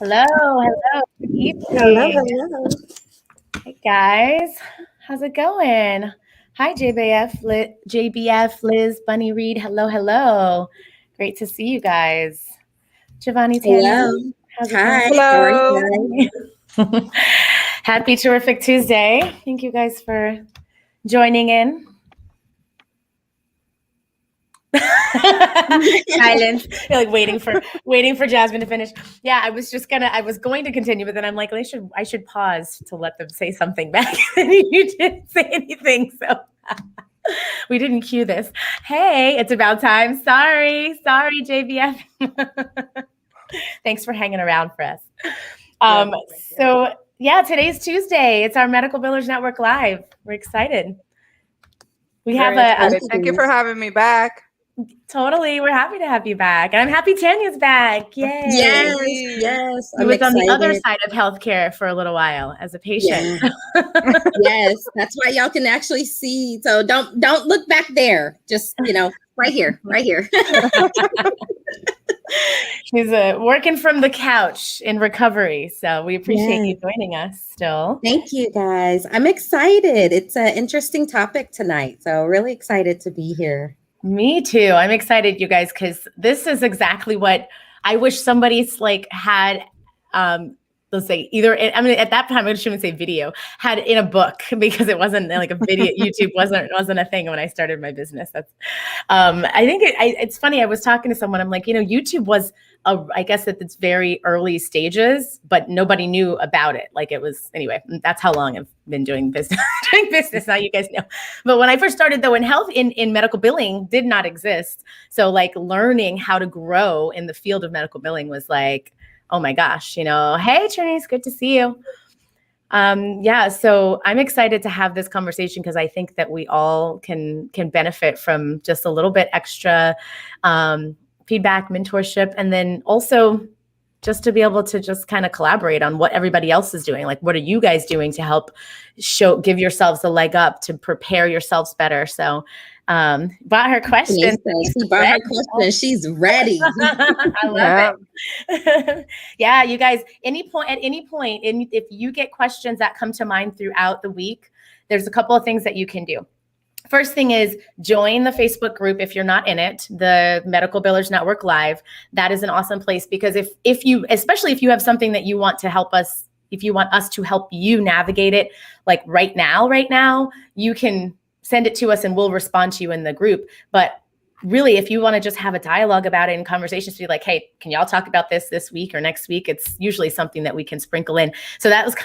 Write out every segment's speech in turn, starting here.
Hello, hello. Good Hello, evening. hello. Hey guys, how's it going? Hi JBF, Liz, Bunny Reed. Hello, hello. Great to see you guys. Jovanny, Tanya, Hello. how's it Hi. going? How are Hello. you guys? Happy terrific Tuesday. Thank you guys for joining in. Silence. You're like waiting for Jasmine to finish. Yeah, I was going to continue, but then I'm like, I should pause to let them say something back. And you didn't say anything, so we didn't cue this. Hey, it's about time. Sorry, JBF. Thanks for hanging around for us. So yeah, today's Tuesday. It's our Medical Billers Network Live. We're excited. We have Thank you for having me back. Totally. We're happy to have you back. And I'm happy Tanya's back. Yay. Yes. You was on the other side of healthcare for a little while as a patient. Yeah. Yes. That's why y'all can actually see. So don't look back there. Just, right here. She's working from the couch in recovery. So we appreciate you joining us still. Thank you, guys. I'm excited. It's an interesting topic tonight. So really excited to be here. Me too. I'm excited, you guys, because this is exactly what I wish somebody's had, let's say at that time, I shouldn't say video, had in a book, because it wasn't like a video. YouTube wasn't a thing when I started my business. That's, I think it's funny. I was talking to someone, I'm like, YouTube was, I guess at its very early stages, but nobody knew about it. Like it was, anyway, that's how long I've been doing business, now you guys know. But when I first started though, in health, in medical billing did not exist. So like learning how to grow in the field of medical billing was like, oh my gosh, hey Therese, good to see you. So I'm excited to have this conversation because I think that we all can benefit from just a little bit extra feedback, mentorship, and then also just to be able to just kind of collaborate on what everybody else is doing. Like, what are you guys doing to help give yourselves a leg up to prepare yourselves better? So bought her question. She bought her question. She's ready. I love it. Yeah, you guys, at any point, if you get questions that come to mind throughout the week, there's a couple of things that you can do. First thing is join the Facebook group if you're not in it, the Medical Billers Network Live. That is an awesome place because especially if you have something that you want to help us, if you want us to help you navigate it, like right now, you can send it to us and we'll respond to you in the group. But really, if you want to just have a dialogue about it and conversations, be like, hey, can y'all talk about this week or next week? It's usually something that we can sprinkle in. So that was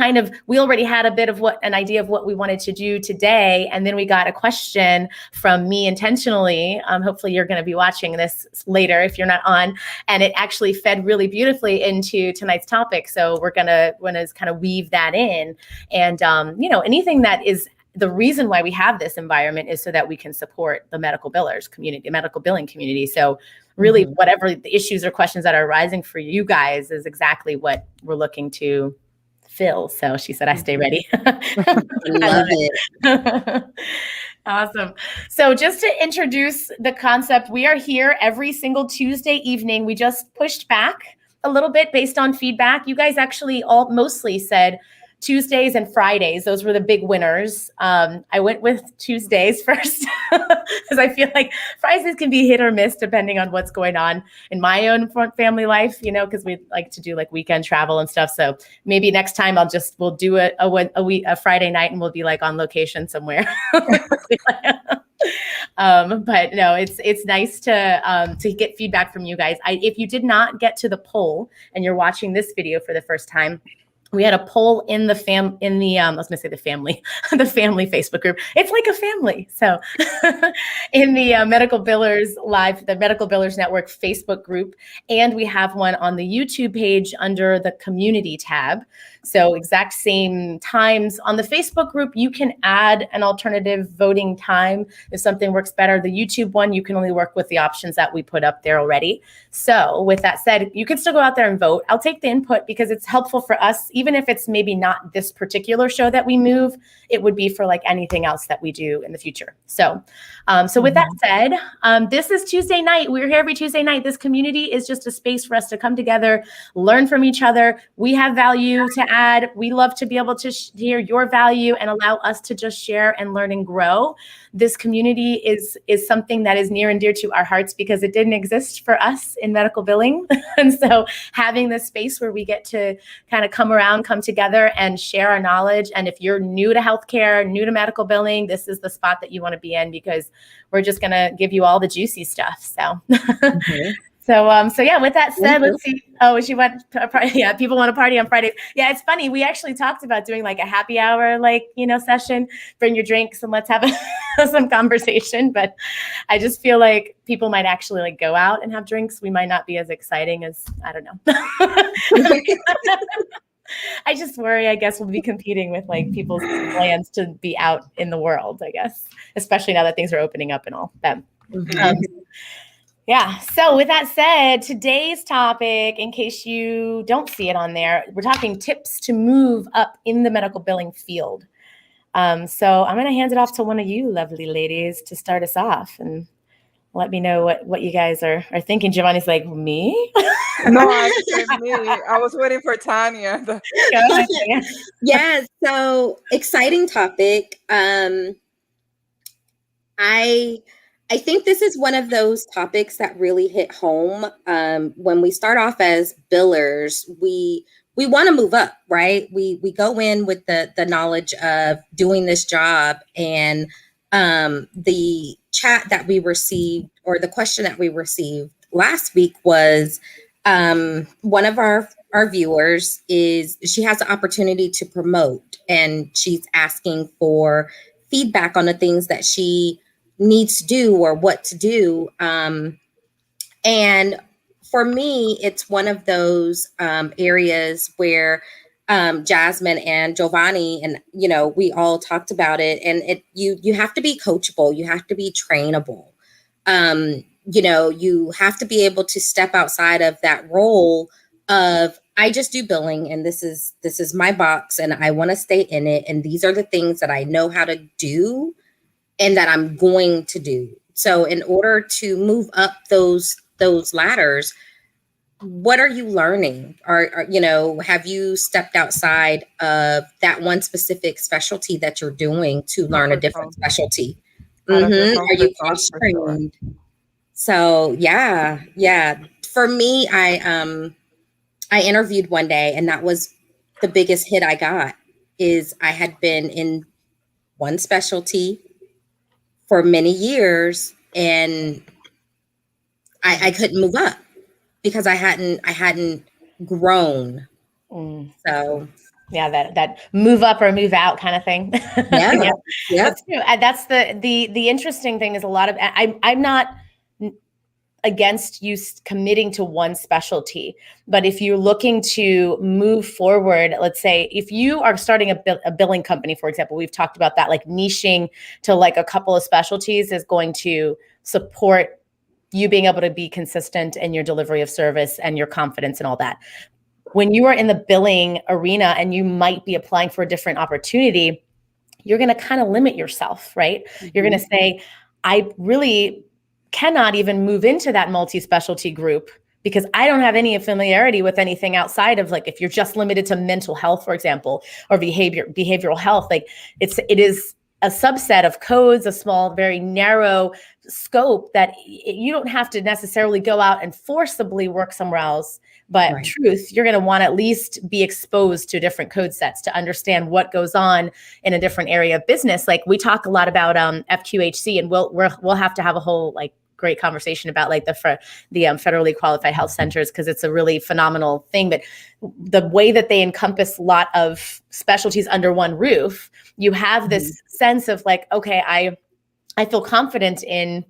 we already had a bit of an idea of what we wanted to do today. And then we got a question from me intentionally. Hopefully you're going to be watching this later if you're not on. And it actually fed really beautifully into tonight's topic. So we're going to kind of weave that in. And, anything that is the reason why we have this environment is so that we can support the medical billers community, medical billing community. So really whatever the issues or questions that are arising for you guys is exactly what we're looking to fill. So she said, I stay ready. I love it. Awesome. So just to introduce the concept, we are here every single Tuesday evening. We just pushed back a little bit based on feedback. You guys actually all mostly said Tuesdays and Fridays. Those were the big winners. I went with Tuesdays first because I feel like Fridays can be hit or miss depending on what's going on in my own family life, because we like to do like weekend travel and stuff. So maybe next time we'll do a Friday night and we'll be like on location somewhere. But no, it's nice to get feedback from you guys. If you did not get to the poll and you're watching this video for the first time, we had a poll in the family Facebook group. It's like a family. So in the Medical Billers Live, the Medical Billers Network Facebook group, and we have one on the YouTube page under the community tab. So exact same times on the Facebook group, you can add an alternative voting time if something works better. The YouTube one, you can only work with the options that we put up there already. So with that said, you can still go out there and vote. I'll take the input because it's helpful for us, even if it's maybe not this particular show that we move, it would be for like anything else that we do in the future. So with that said, this is Tuesday night. We're here every Tuesday night. This community is just a space for us to come together, learn from each other. We have value to add. We love to be able to hear your value and allow us to just share and learn and grow. This community is something that is near and dear to our hearts because it didn't exist for us in medical billing. And so having this space where we get to kind of come together and share our knowledge. And if you're new to healthcare, new to medical billing, this is the spot that you want to be in because we're just going to give you all the juicy stuff. So, So yeah, with that said, let's see. Oh, she went to a party. Yeah, people want to party on Fridays. Yeah, it's funny. We actually talked about doing like a happy hour, session. Bring your drinks and let's have some conversation. But I just feel like people might actually like go out and have drinks. We might not be as exciting as, I don't know. I just worry, I guess, we'll be competing with like people's plans to be out in the world, I guess, especially now that things are opening up and all that. Yeah. So with that said, today's topic, in case you don't see it on there, we're talking tips to move up in the medical billing field. So I'm going to hand it off to one of you lovely ladies to start us off and let me know what you guys are thinking. Jovanny's like, me? No, I said me. I was waiting for Tanya. Yeah. So exciting topic. I think this is one of those topics that really hit home. When we start off as billers, we want to move up, right? We go in with the knowledge of doing this job, and the chat that we received, or the question that we received last week was one of our viewers she has the opportunity to promote, and she's asking for feedback on the things that she needs to do or what to do. And for me, it's one of those areas where Jasmine and Jovanny and, we all talked about it, and you have to be coachable. You have to be trainable. You have to be able to step outside of that role of, I just do billing and this is my box and I want to stay in it. And these are the things that I know how to do and that I'm going to do. So in order to move up those ladders, what are you learning? Have you stepped outside of that one specific specialty that you're doing to learn a different specialty? Are you cross trained? So yeah. For me, I interviewed one day, and that was the biggest hit I got. Is I had been in one specialty for many years, and I couldn't move up because I hadn't grown. So yeah, that move up or move out kind of thing. Yeah. That's true. That's the interesting thing is a lot of I'm not against you committing to one specialty, but if you're looking to move forward, let's say if you are starting a billing company, for example, we've talked about that, like niching to like a couple of specialties is going to support you being able to be consistent in your delivery of service and your confidence and all that. When you are in the billing arena and you might be applying for a different opportunity, you're going to kind of limit yourself, right? You're going to say, I really cannot even move into that multi-specialty group because I don't have any familiarity with anything outside of, like, if you're just limited to mental health, for example, or behavioral health, like it is a subset of codes, a small, very narrow scope that you don't have to necessarily go out and forcibly work somewhere else. But right. Truth, you're going to want to at least be exposed to different code sets to understand what goes on in a different area of business. Like we talk a lot about FQHC, and we'll have to have a whole great conversation about the federally qualified health centers, because it's a really phenomenal thing. But the way that they encompass a lot of specialties under one roof, you have this sense of okay, I feel confident in,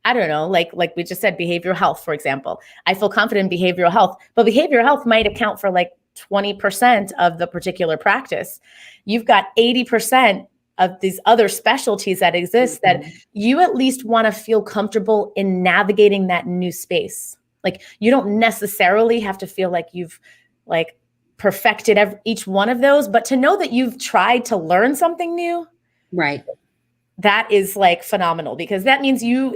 I don't know, like we just said, behavioral health, for example. I feel confident in behavioral health, but behavioral health might account for 20% of the particular practice. You've got 80% of these other specialties that exist that you at least want to feel comfortable in navigating that new space. You don't necessarily have to feel like you've perfected each one of those, but to know that you've tried to learn something new, Right. that is like phenomenal, because that means you're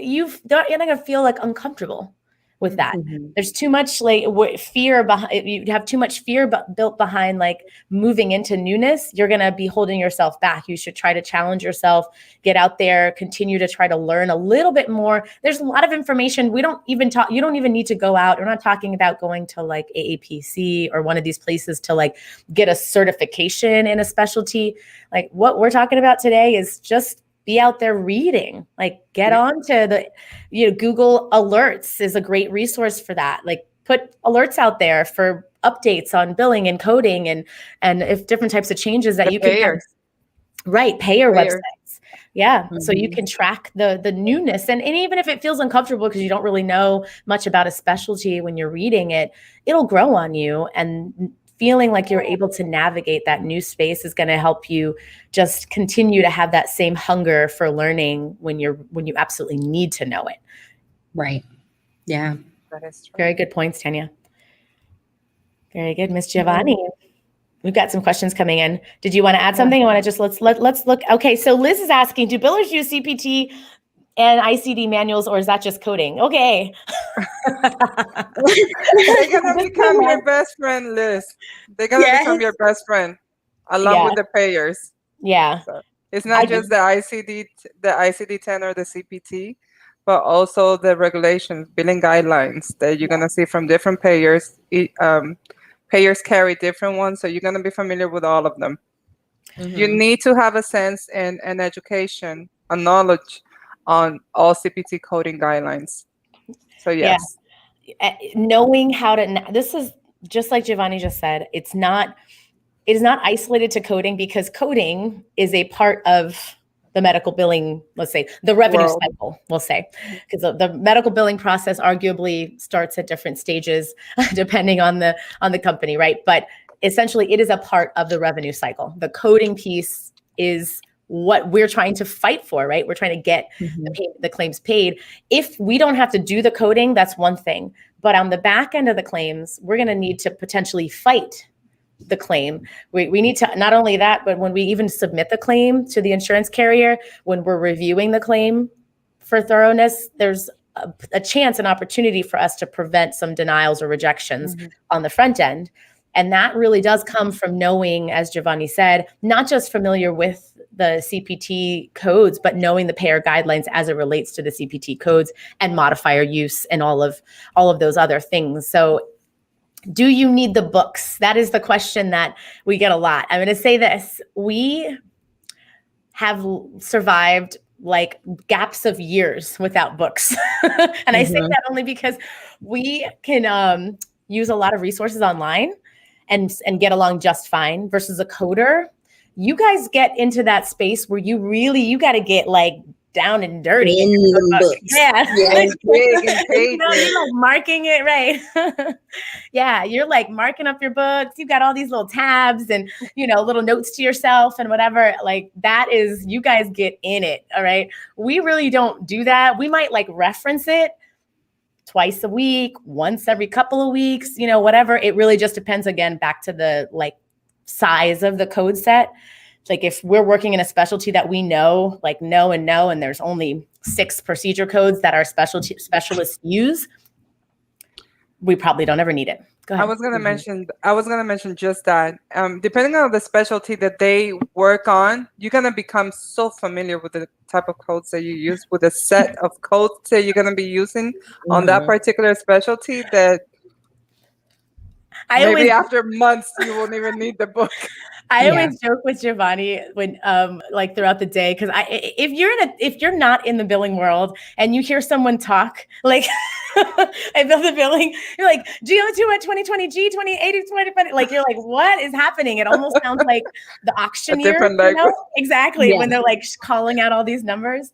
not going to feel like uncomfortable with that. Mm-hmm. There's too much like fear behind, you have too much fear built behind like moving into newness. You're going to be holding yourself back. You should try to challenge yourself, get out there, continue to try to learn a little bit more. There's a lot of information. You don't even need to go out. We're not talking about going to like AAPC or one of these places to like get a certification in a specialty. Like what we're talking about today is just be out there reading, like get on to the, Google Alerts is a great resource for that. Like put alerts out there for updates on billing and coding and if different types of changes that you can have. Right. Payer websites. Yeah. Mm-hmm. So you can track the newness. And even if it feels uncomfortable because you don't really know much about a specialty when you're reading it, it'll grow on you, and feeling like you're able to navigate that new space is going to help you just continue to have that same hunger for learning when you absolutely need to know it. Right. Yeah. That is true. Very good points, Tanya. Very good, Miss Jovanny. Mm-hmm. We've got some questions coming in. Did you want to add something? You want to just let's look. Okay. So Liz is asking, do billers use CPT and ICD manuals, or is that just coding? Okay. They're gonna become your best friend, Liz. They're gonna become your best friend, along with the payers. Yeah. So it's not just the ICD-10 or the CPT, but also the regulations, billing guidelines that you're gonna see from different payers. Payers carry different ones, so you're gonna be familiar with all of them. Mm-hmm. You need to have a sense and education, a knowledge on all CPT coding guidelines. So yes. Yeah. Knowing how to, this is just like Jovanny just said, it is not isolated to coding, because coding is a part of the medical billing, let's say the revenue cycle, we'll say, because the medical billing process arguably starts at different stages depending on the company, right? But essentially it is a part of the revenue cycle. The coding piece is what we're trying to fight for, right? We're trying to get the claims paid. If we don't have to do the coding, that's one thing. But on the back end of the claims, we're going to need to potentially fight the claim. We need to, not only that, but when we even submit the claim to the insurance carrier, when we're reviewing the claim for thoroughness, there's a chance, an opportunity for us to prevent some denials or rejections on the front end. And that really does come from knowing, as Jovanny said, not just familiar with the CPT codes, but knowing the payer guidelines as it relates to the CPT codes and modifier use and all of those other things. So do you need the books? That is the question that we get a lot. I'm going to say this. We have survived like gaps of years without books. And I say that only because we can use a lot of resources online and get along just fine, versus a coder. You guys get into that space where you got to get like down and dirty. In the books. Yeah. It's big and crazy. You're like marking it, right? Yeah. You're like marking up your books. You've got all these little tabs and, little notes to yourself and whatever. Like that is, you guys get in it. All right. We really don't do that. We might like reference it twice a week, once every couple of weeks, whatever. It really just depends, again, back to the like size of the code set. Like if we're working in a specialty that we know, like and there's only 6 procedure codes that our specialists use, we probably don't ever need it. Go ahead. I was gonna mention just that. Depending on the specialty that they work on, you're gonna become so familiar with the type of codes that you use, with a set of codes that you're gonna be using on that particular specialty, that maybe after months you won't even need the book. I always joke with Jovanny when, like throughout the day, because if you're not in the billing world and you hear someone talk, like I bill the billing, you're like G02 at 2020, G20, 80, 2020, like you're like, what is happening? It almost sounds like the auctioneer, exactly, when they're like calling out all these numbers,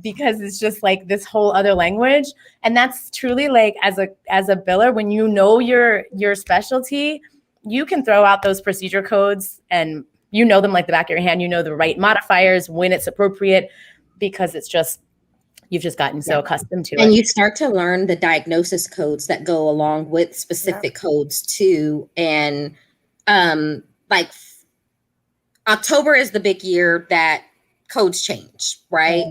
because it's just like this whole other language. And that's truly like as a biller, when you know your specialty, you can throw out those procedure codes and you know them like the back of your hand. You know the right modifiers when it's appropriate, because it's just You've just gotten so accustomed to it. And you start to learn the diagnosis codes that go along with specific codes too. And like October is the big year that codes change, right?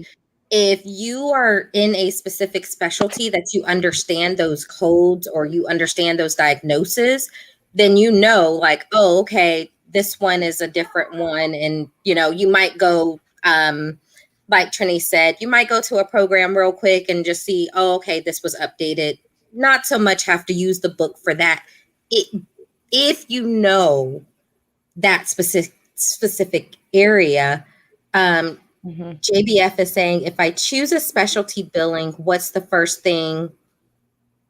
If you are in a specific specialty that you understand those codes or you understand those diagnoses, then you know like, oh, okay, this one is a different one. And, you know, you might go, like Trini said, you might go to a program real quick and just see, oh, okay, this was updated. Not so much have to use the book for that. If you know that specific area, JBF is saying, if I choose a specialty billing, what's the first thing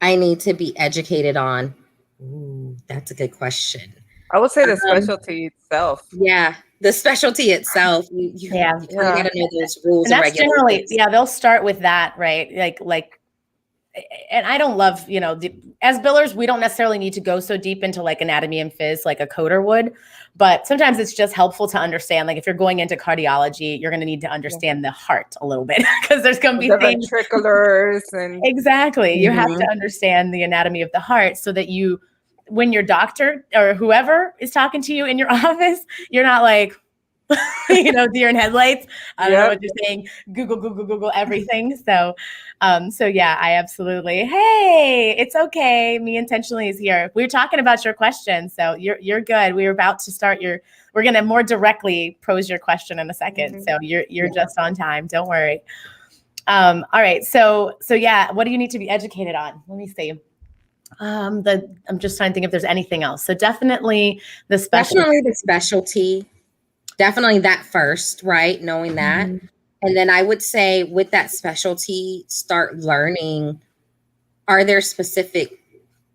I need to be educated on? Ooh, that's a good question. I would say the specialty itself. Yeah, the specialty itself. You gotta know those rules and that's and regulations. Generally, they'll start with that, right? Like, and I don't love, you know, as billers, we don't necessarily need to go so deep into like anatomy and phys like a coder would, but sometimes it's just helpful to understand, like if you're going into cardiology, you're going to need to understand the heart a little bit because there's going to be things. Ventriculars and exactly. You have to understand the anatomy of the heart so that you, when your doctor or whoever is talking to you in your office, you're not like, you know, deer in headlights. I don't know what you're saying. Google everything. So yeah, I absolutely. Hey, it's okay. Me Intentionally is here. We were talking about your question, so you're good. We were about to start we're gonna more directly pose your question in a second. So you're just on time. Don't worry. All right. So yeah, what do you need to be educated on? Let me see. I'm just trying to think if there's anything else. So definitely the specialty. Definitely that first, right? Knowing that. And then I would say with that specialty, start learning, are there specific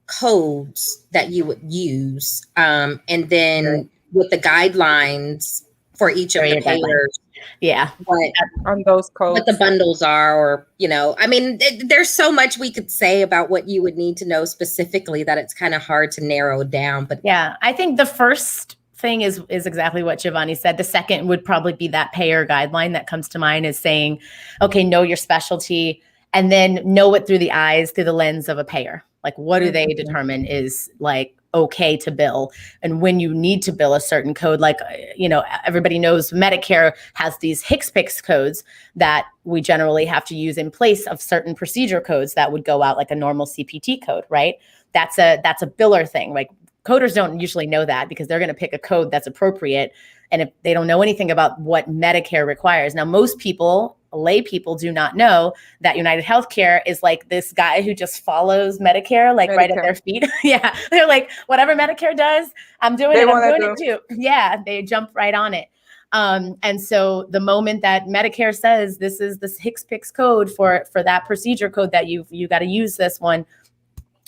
codes that you would use? And then with the guidelines for each of the payers. Yeah. What on those codes, what the bundles are, or, you know, I mean, there's so much we could say about what you would need to know specifically that it's kind of hard to narrow down. But yeah, I think the first thing is exactly what Jovanny said. The second would probably be that payer guideline that comes to mind is saying, okay, know your specialty and then know it through the lens of a payer. Like, what do they determine is like okay to bill, and when you need to bill a certain code, like, you know, everybody knows Medicare has these HCPCS codes that we generally have to use in place of certain procedure codes that would go out like a normal CPT code, right? That's a biller thing. Like, coders don't usually know that because they're going to pick a code that's appropriate. And if they don't know anything about what Medicare requires. Now, most people, lay people, do not know that United Healthcare is like this guy who just follows Medicare, like right at their feet. Yeah. They're like, whatever Medicare does, I'm doing it too. Yeah. They jump right on it. And so the moment that Medicare says this is this HCPCS code for that procedure code that you got to use this one,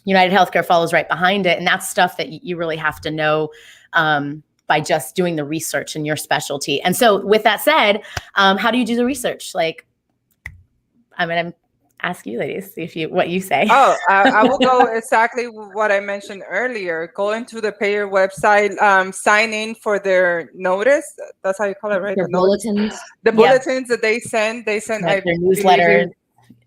United Healthcare follows right behind it. And that's stuff that you really have to know by just doing the research in your specialty. And so with that said, how do you do the research? Like, I'm going to ask you ladies, what you say. Oh, I will go exactly what I mentioned earlier. Go into the payer website, sign in for their notice. That's how you call it, right? Their bulletins. The bulletins that they send like their newsletters.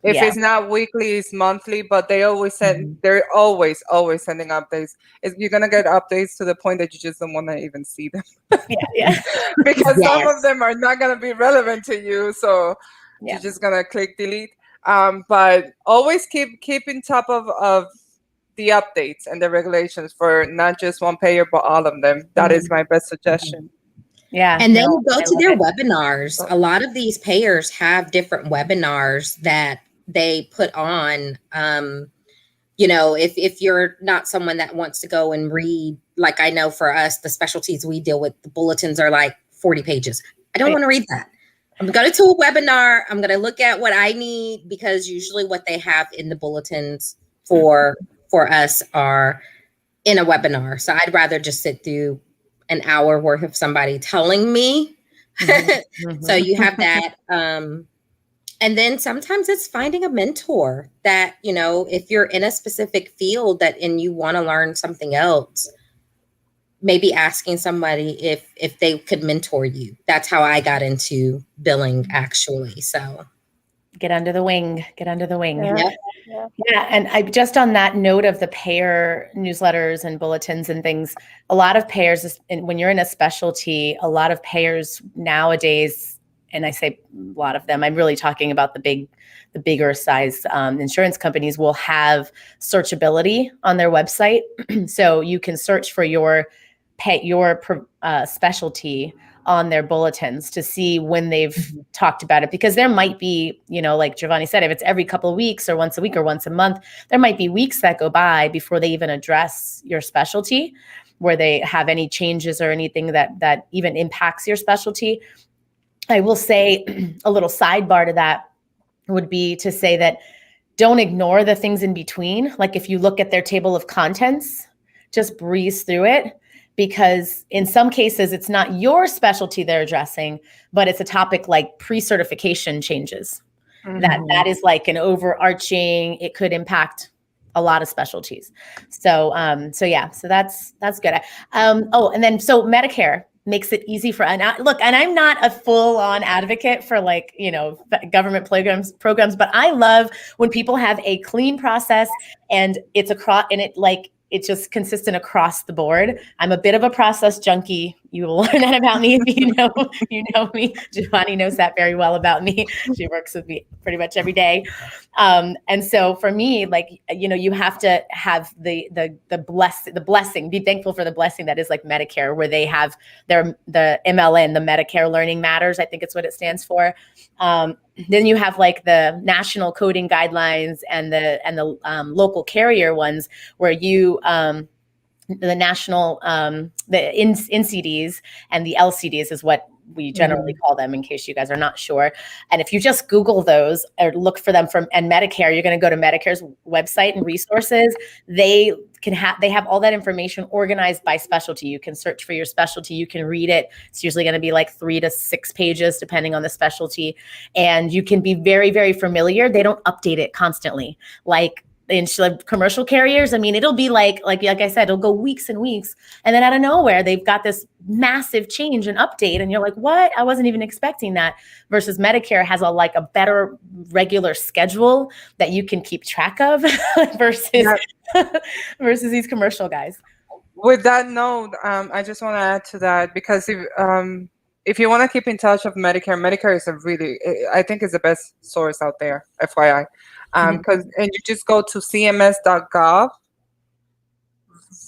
If it's not weekly, it's monthly, but they always send, they're always sending updates. You're going to get updates to the point that you just don't want to even see them. Yeah. Because some of them are not going to be relevant to you. So you're just going to click delete. But always keep in top of the updates and the regulations for not just one payer, but all of them. That is my best suggestion. Yeah. And then go to their webinars. A lot of these payers have different webinars that they put on. You know, if you're not someone that wants to go and read, like I know for us, the specialties we deal with, the bulletins are like 40 pages. I don't want to read that. I'm going to do a webinar. I'm going to look at what I need, because usually what they have in the bulletins for us are in a webinar. So I'd rather just sit through an hour worth of somebody telling me. So you have that. And then sometimes it's finding a mentor that, you know, if you're in a specific field and you want to learn something else, maybe asking somebody if they could mentor you. That's how I got into billing, actually. So Get under the wing. Get under the wing. Yep. Yeah. And I just on that note of the payer newsletters and bulletins and things, a lot of payers, when you're in a specialty, a lot of payers nowadays, and I say a lot of them, I'm really talking about the bigger size insurance companies will have searchability on their website. So you can search for your specialty on their bulletins to see when they've talked about it, because there might be, like Jovanny said, if it's every couple of weeks or once a week or once a month, there might be weeks that go by before they even address your specialty, where they have any changes or anything that even impacts your specialty. I will say a little sidebar to that would be to say that don't ignore the things in between. Like if you look at their table of contents, just breeze through it. Because in some cases, it's not your specialty they're addressing, but it's a topic like pre-certification changes. That is like an overarching, it could impact a lot of specialties. So that's good. And then Medicare makes it easy for, and I'm not a full-on advocate for government programs, but I love when people have a clean process and it's it's just consistent across the board. I'm a bit of a process junkie. You will learn that about me if you know me. Jovanny knows that very well about me. She works with me pretty much every day. And so for me, you have to have the blessing, be thankful for the blessing that is like Medicare, where they have the MLN, the Medicare Learning Matters. I think it's what it stands for. Then you have like the national coding guidelines and the local carrier ones, where you the national the NCDs and the LCDs is what we generally call them, in case you guys are not sure. And if you just Google those or look for them and Medicare, you're going to go to Medicare's website and resources. They have all that information organized by specialty. You can search for your specialty. You can read it. It's usually going to be like 3 to 6 pages, depending on the specialty. And you can be very, very familiar. They don't update it constantly. Like in commercial carriers, I mean, it'll be like I said, it'll go weeks and weeks. And then out of nowhere, they've got this massive change and update. And you're like, what? I wasn't even expecting that. Versus Medicare has a better regular schedule that you can keep track of versus these commercial guys. With that note, I just want to add to that, because if you want to keep in touch of Medicare is I think it's the best source out there, FYI. And you just go to cms.gov.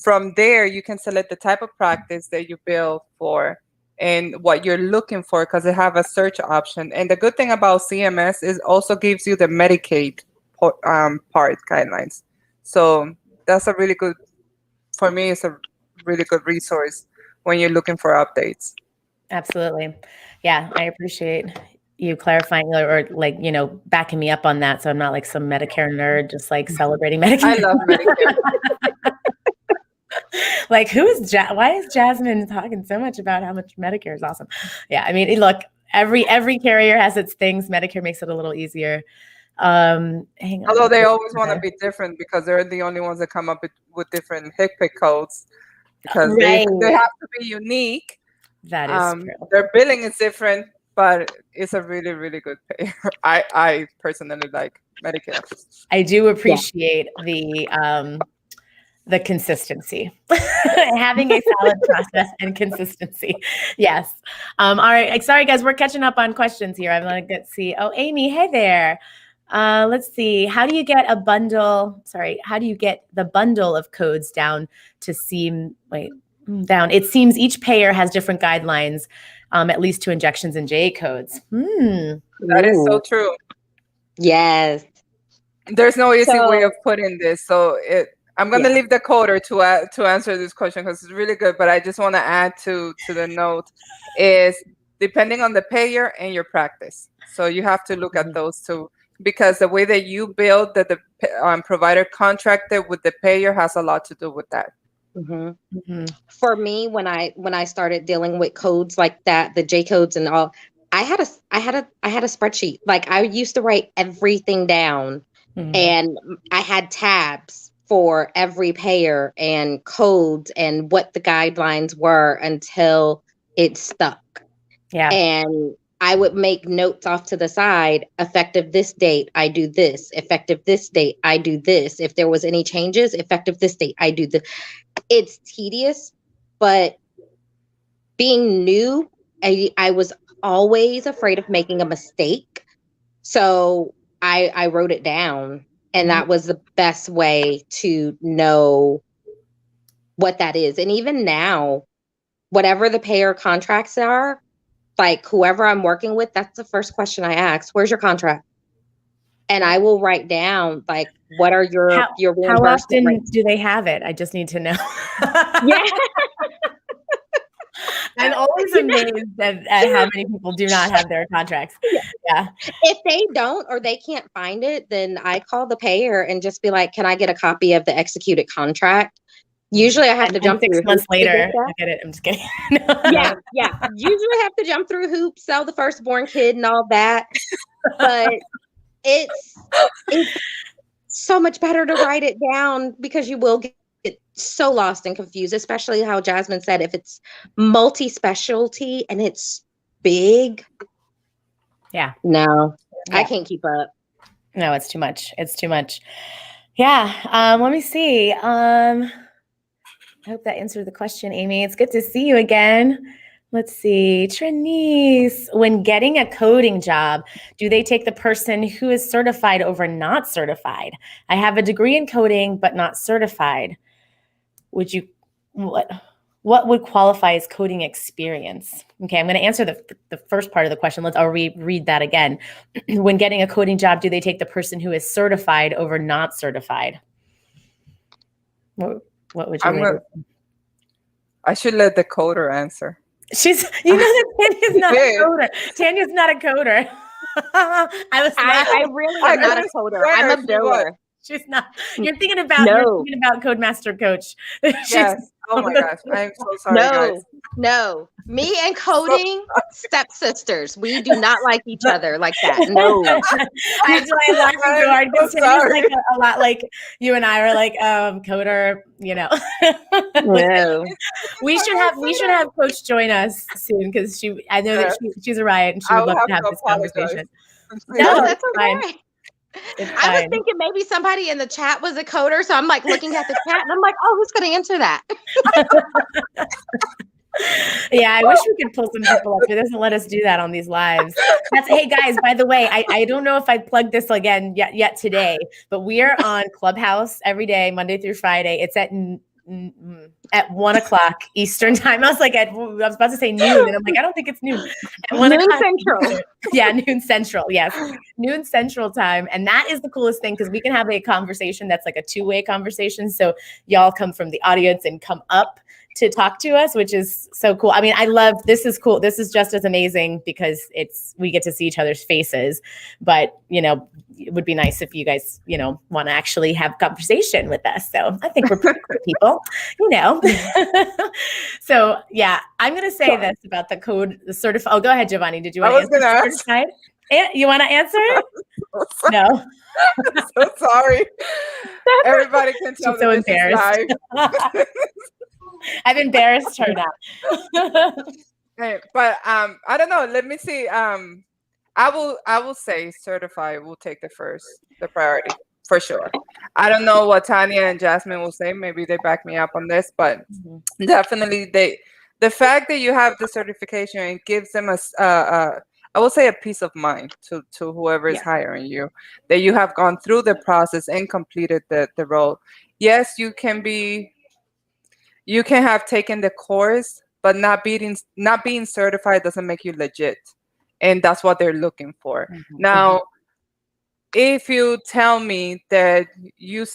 From there, you can select the type of practice that you bill for and what you're looking for, because they have a search option. And the good thing about CMS is also gives you the Medicaid part guidelines. So that's a really good, for me, it's a really good resource when you're looking for updates. Absolutely. Yeah, I appreciate you clarifying or backing me up on that. So I'm not like some Medicare nerd, just celebrating Medicare. I love Medicare. Why is Jasmine talking so much about how much Medicare is awesome? Yeah. I mean, look, every carrier has its things. Medicare makes it a little easier. Although they always want to be different, because they're the only ones that come up with different HCPCS codes, because they have to be unique. That is true. Their billing is different, but it's a really, really good payer. I personally like Medicare. I do appreciate the consistency, having a solid process and consistency. Yes. All right. Sorry, guys, we're catching up on questions here. I'm going to see. Oh, Amy, hey there. Let's see. How do you get the bundle of codes down to down? It seems each payer has different guidelines, at least to injections and JA codes. That is so true. Yes. There's no easy way of putting this. So I'm going to leave the coder to answer this question, because it's really good. But I just want to add to the note is depending on the payer and your practice. So you have to look at those two, because the way that you build that the provider contracted with the payer has a lot to do with that. For me, when I started dealing with codes like that, the J codes and all, I had a spreadsheet. Like, I used to write everything down, and I had tabs for every payer and codes and what the guidelines were until it stuck. Yeah. And I would make notes off to the side. Effective this date, I do this. Effective this date, I do this. If there was any changes, effective this date, I do this. It's tedious, but being new, I was always afraid of making a mistake. So I wrote it down, and that was the best way to know what that is. And even now, whatever the payer contracts are, like whoever I'm working with, that's the first question I ask. Where's your contract? And I will write down, like, what are your reimbursement how often rates? do they have it? I just need to know. Yeah. I'm always amazed at how many people do not have their contracts. Yeah. If they don't, or they can't find it, then I call the payer and just be like, can I get a copy of the executed contract? Usually I have to jump 6 through months hoops to get later. that. I get it. I'm just kidding. Yeah. Usually I have to jump through hoops, sell the firstborn kid and all that. But it's so much better to write it down, because you will get so lost and confused, especially how Jasmine said, if it's multi-specialty and it's big. Yeah. No, I can't keep up. No, it's too much. It's too much. Yeah. Let me see. I hope that answered the question, Amy. It's good to see you again. Let's see. Trinice, when getting a coding job, do they take the person who is certified over not certified? I have a degree in coding, but not certified. What would qualify as coding experience? Okay, I'm going to answer the first part of the question. I'll read that again. When getting a coding job, do they take the person who is certified over not certified? What would you I should let the coder answer. She's, that Tanya's not a coder. Tanya's not a coder. I really am not a coder. I'm a biller. She's not. You're thinking about Codemaster Coach. Yes. Oh my gosh. I'm so sorry, guys. No. Me and coding, stepsisters. We do not like each other like that. No. I'm laughing so hard because Tanya's like a lot like you and I are like coder, No. We should have Coach join us soon, because I know that she's a riot and she would love to have this conversation. No, that's fine. I was thinking maybe somebody in the chat was a coder, so I'm like looking at the chat and I'm like, oh, who's going to answer that? Yeah, I wish we could pull some people up. It doesn't let us do that on these lives. Hey guys, by the way, I don't know if I plugged this again yet today, but we are on Clubhouse every day, Monday through Friday. It's at 1:00 Eastern time. I was about to say noon, and I'm like, I don't think it's noon. At 1 noon Central. Yeah, noon Central. Yes, noon Central time, and that is the coolest thing, because we can have a conversation that's like a two-way conversation. So y'all come from the audience and come up to talk to us, which is so cool. I mean, this is cool. This is just as amazing because we get to see each other's faces, but it would be nice if you guys, want to actually have conversation with us. So I think we're pretty cool people, So yeah, I'm going to say this about the code, the certified. Oh, go ahead, Jovanny. Did you want to answer certified? You want to answer it? No. I'm so sorry. Everybody can tell. She's so embarrassed. I've embarrassed her now. But I don't know. Let me see. I will say certified will take the priority for sure. I don't know what Tanya and Jasmine will say. Maybe they back me up on this, but definitely the fact that you have the certification, it gives them I will say a peace of mind to whoever is hiring you, that you have gone through the process and completed the role. Yes, you can have taken the course, but not being certified doesn't make you legit. And that's what they're looking for. Now, if you tell me that you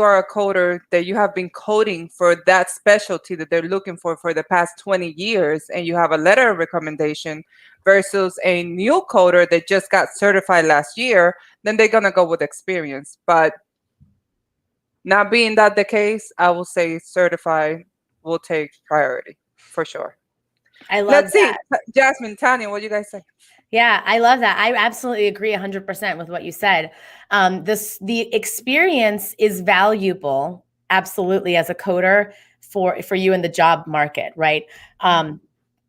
are a coder, that you have been coding for that specialty that they're looking for the past 20 years, and you have a letter of recommendation versus a new coder that just got certified last year, then they're going to go with experience. But not being that the case, I will say certified will take priority for sure. I love Let's that. see, Jasmine, Tanya, what do you guys say? Yeah, I love that. I absolutely agree 100% with what you said. The experience is valuable, absolutely, as a coder for you in the job market, right?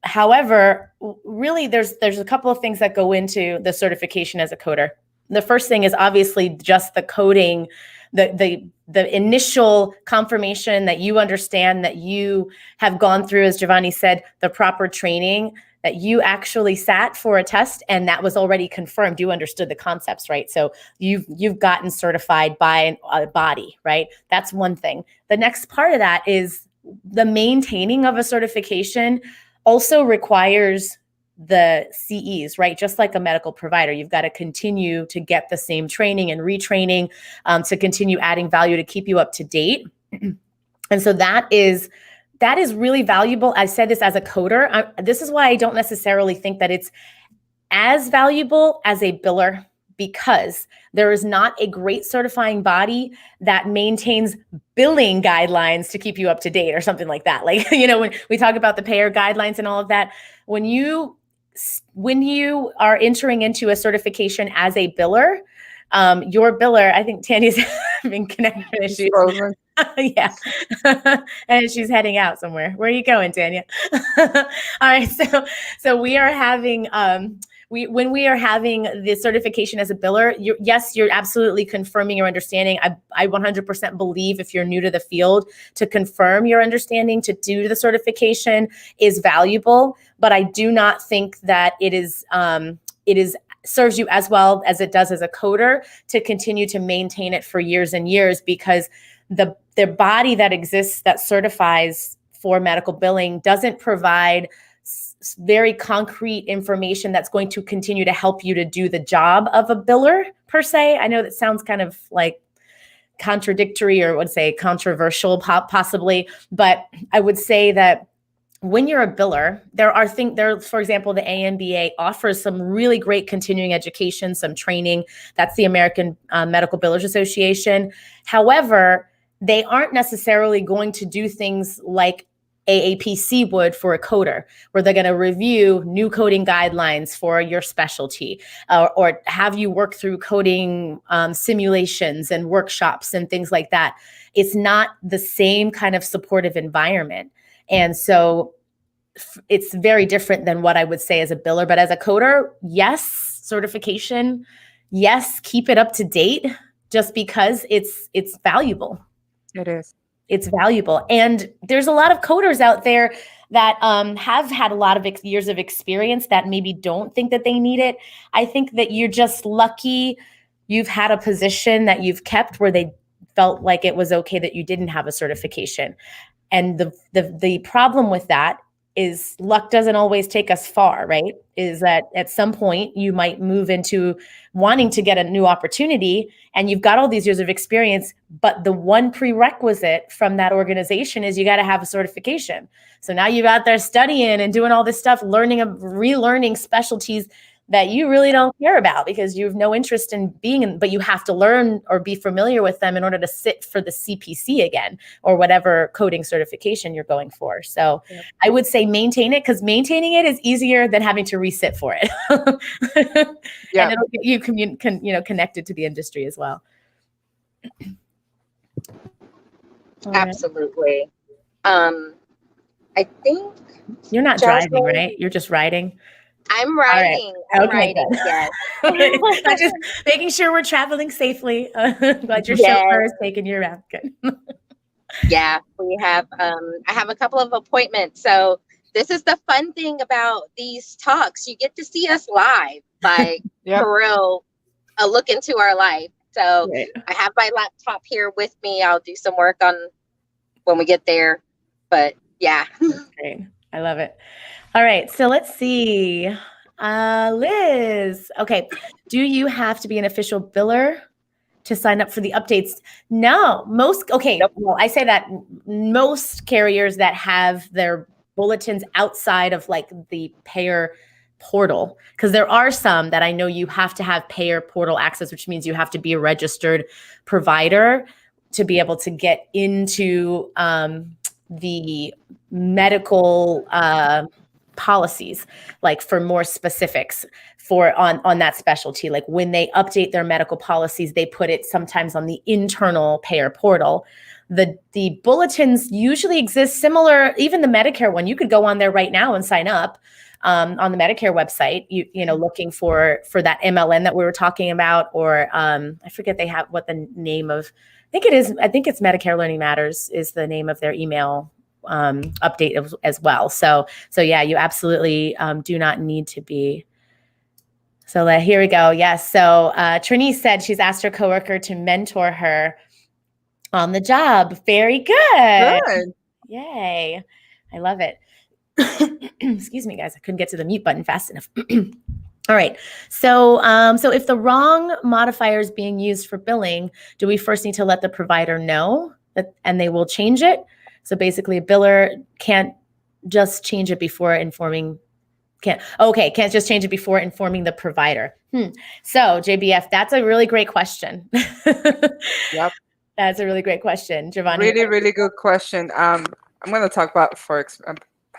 However, really, there's a couple of things that go into the certification as a coder. The first thing is obviously just the coding, the initial confirmation that you understand that you have gone through, as Jovanny said, the proper training, that you actually sat for a test and that was already confirmed. You understood the concepts, right? So you've gotten certified by a body, right? That's one thing. The next part of that is the maintaining of a certification also requires the CEs, right? Just like a medical provider, you've got to continue to get the same training and retraining to continue adding value to keep you up to date. And so that is really valuable. I said this as a coder. This is why I don't necessarily think that it's as valuable as a biller, because there is not a great certifying body that maintains billing guidelines to keep you up to date or something like that. Like, when we talk about the payer guidelines and all of that, when you are entering into a certification as a biller, your biller, I think Tanya's having connection issues. Yeah. And she's heading out somewhere. Where are you going, Tanya? All right. So we are having, when we are having the certification as a biller, you're absolutely confirming your understanding. I 100% believe if you're new to the field, to confirm your understanding to do the certification is valuable, but I do not think that it is serves you as well as it does as a coder to continue to maintain it for years and years, because the body that exists that certifies for medical billing doesn't provide very concrete information that's going to continue to help you to do the job of a biller per se. I know that sounds kind of like contradictory, or would say controversial possibly, but I would say that when you're a biller, for example, the AMBA offers some really great continuing education, some training. That's the American Medical Billers Association. However, they aren't necessarily going to do things like AAPC would for a coder, where they're going to review new coding guidelines for your specialty, or have you work through coding simulations and workshops and things like that. It's not the same kind of supportive environment. And so it's very different than what I would say as a biller. But as a coder, yes, certification, yes, keep it up to date, just because it's valuable. It is. It's valuable. And there's a lot of coders out there that have had a lot of years of experience that maybe don't think that they need it. I think that you're just lucky you've had a position that you've kept where they felt like it was okay that you didn't have a certification. And the problem with that is luck doesn't always take us far, right? Is that at some point you might move into wanting to get a new opportunity and you've got all these years of experience, but the one prerequisite from that organization is you got to have a certification. So now you're out there studying and doing all this stuff, relearning specialties that you really don't care about because you have no interest in being in, but you have to learn or be familiar with them in order to sit for the CPC again, or whatever coding certification you're going for. So yep. I would say maintain it, because maintaining it is easier than having to resit for it. Yeah. And it'll get you connected to the industry as well. Absolutely. I think you're not driving, right? You're just riding. I'm riding. Right. Okay, riding, yes. I'm just making sure we're traveling safely. Glad your chauffeur is taking you around. Good. Yeah, we have. I have a couple of appointments, so this is the fun thing about these talks. You get to see us live, like for real, a look into our life. So I have my laptop here with me. I'll do some work on when we get there. But yeah, that's great. I love it. All right, so let's see. Liz, okay. Do you have to be an official biller to sign up for the updates? No, well, I say that most carriers that have their bulletins outside of like the payer portal, because there are some that I know you have to have payer portal access, which means you have to be a registered provider to be able to get into the medical policies, like for more specifics for on that specialty. Like when they update their medical policies, they put it sometimes on the internal payer portal. The bulletins usually exist similar, even the Medicare one, you could go on there right now and sign up on the Medicare website, you know, looking for that MLN that we were talking about, or I forget they have what the name of, I think it's Medicare Learning Matters is the name of their email update as well. So yeah, you absolutely do not need to be. So here we go. Yes. So Trini said she's asked her coworker to mentor her on the job. Very good. Good. Yay. I love it. Excuse me, guys. I couldn't get to the mute button fast enough. All right. So if the wrong modifier is being used for billing, do we first need to let the provider know that, and they will change it? So basically a biller can't just change it before informing, can't just change it before informing the provider. So JBF, that's a really great question. Yep. That's a really great question, Jovanny. Really, really good question. I'm going to talk about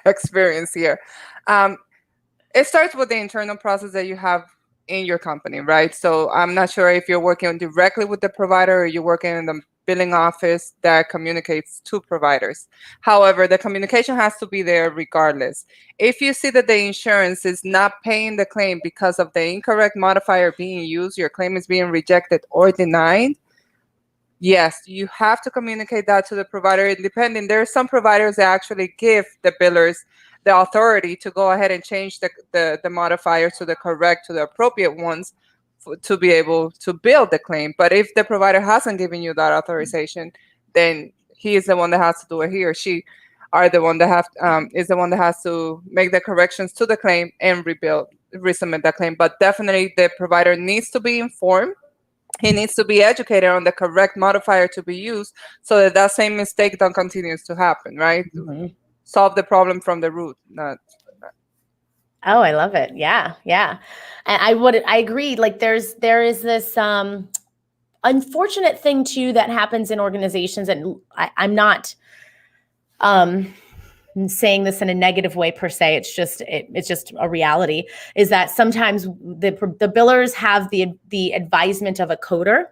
experience here. It starts with the internal process that you have in your company, right? So I'm not sure if you're working directly with the provider or you're working in the billing office that communicates to providers. However, the communication has to be there regardless. If you see that the insurance is not paying the claim because of the incorrect modifier being used, your claim is being rejected or denied, yes, you have to communicate that to the provider. Depending, there are some providers that actually give the billers the authority to go ahead and change the modifier to the appropriate ones to be able to bill the claim. But if the provider hasn't given you that authorization, then he is the one that has to do it. He or she are the one that is the one that has to make the corrections to the claim and resubmit that claim. But definitely the provider needs to be informed. He needs to be educated on the correct modifier to be used so that same mistake don't continues to happen, right? Mm-hmm. Solve the problem from the root. Oh, I love it. Yeah. Yeah. And I agree. Like there is this unfortunate thing too that happens in organizations, and I'm not saying this in a negative way per se. It's just a reality, is that sometimes the billers have the advisement of a coder,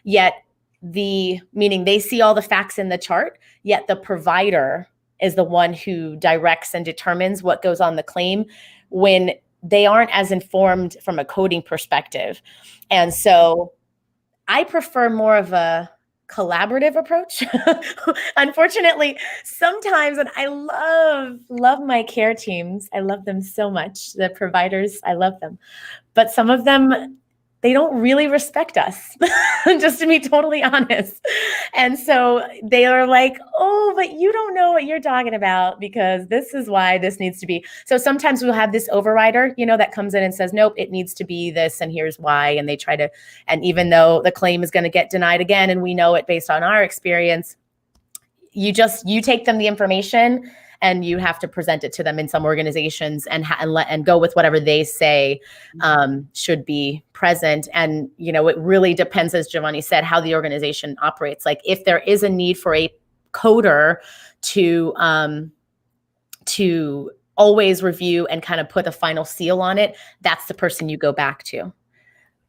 yet meaning they see all the facts in the chart, yet the provider is the one who directs and determines what goes on the claim, when they aren't as informed from a coding perspective. And so I prefer more of a collaborative approach. Unfortunately, sometimes, and I love my care teams. I love them so much. The providers, I love them. But some of them, they don't really respect us, just to be totally honest. And so they are like, oh, but you don't know what you're talking about because this is why this needs to be. So sometimes we'll have this overrider, that comes in and says, nope, it needs to be this and here's why. And they try to, and even though the claim is going to get denied again, and we know it based on our experience, you take them the information and you have to present it to them in some organizations and go with whatever they say should be present. And, it really depends, as Jovanny said, how the organization operates. Like if there is a need for a coder to always review and kind of put a final seal on it, that's the person you go back to.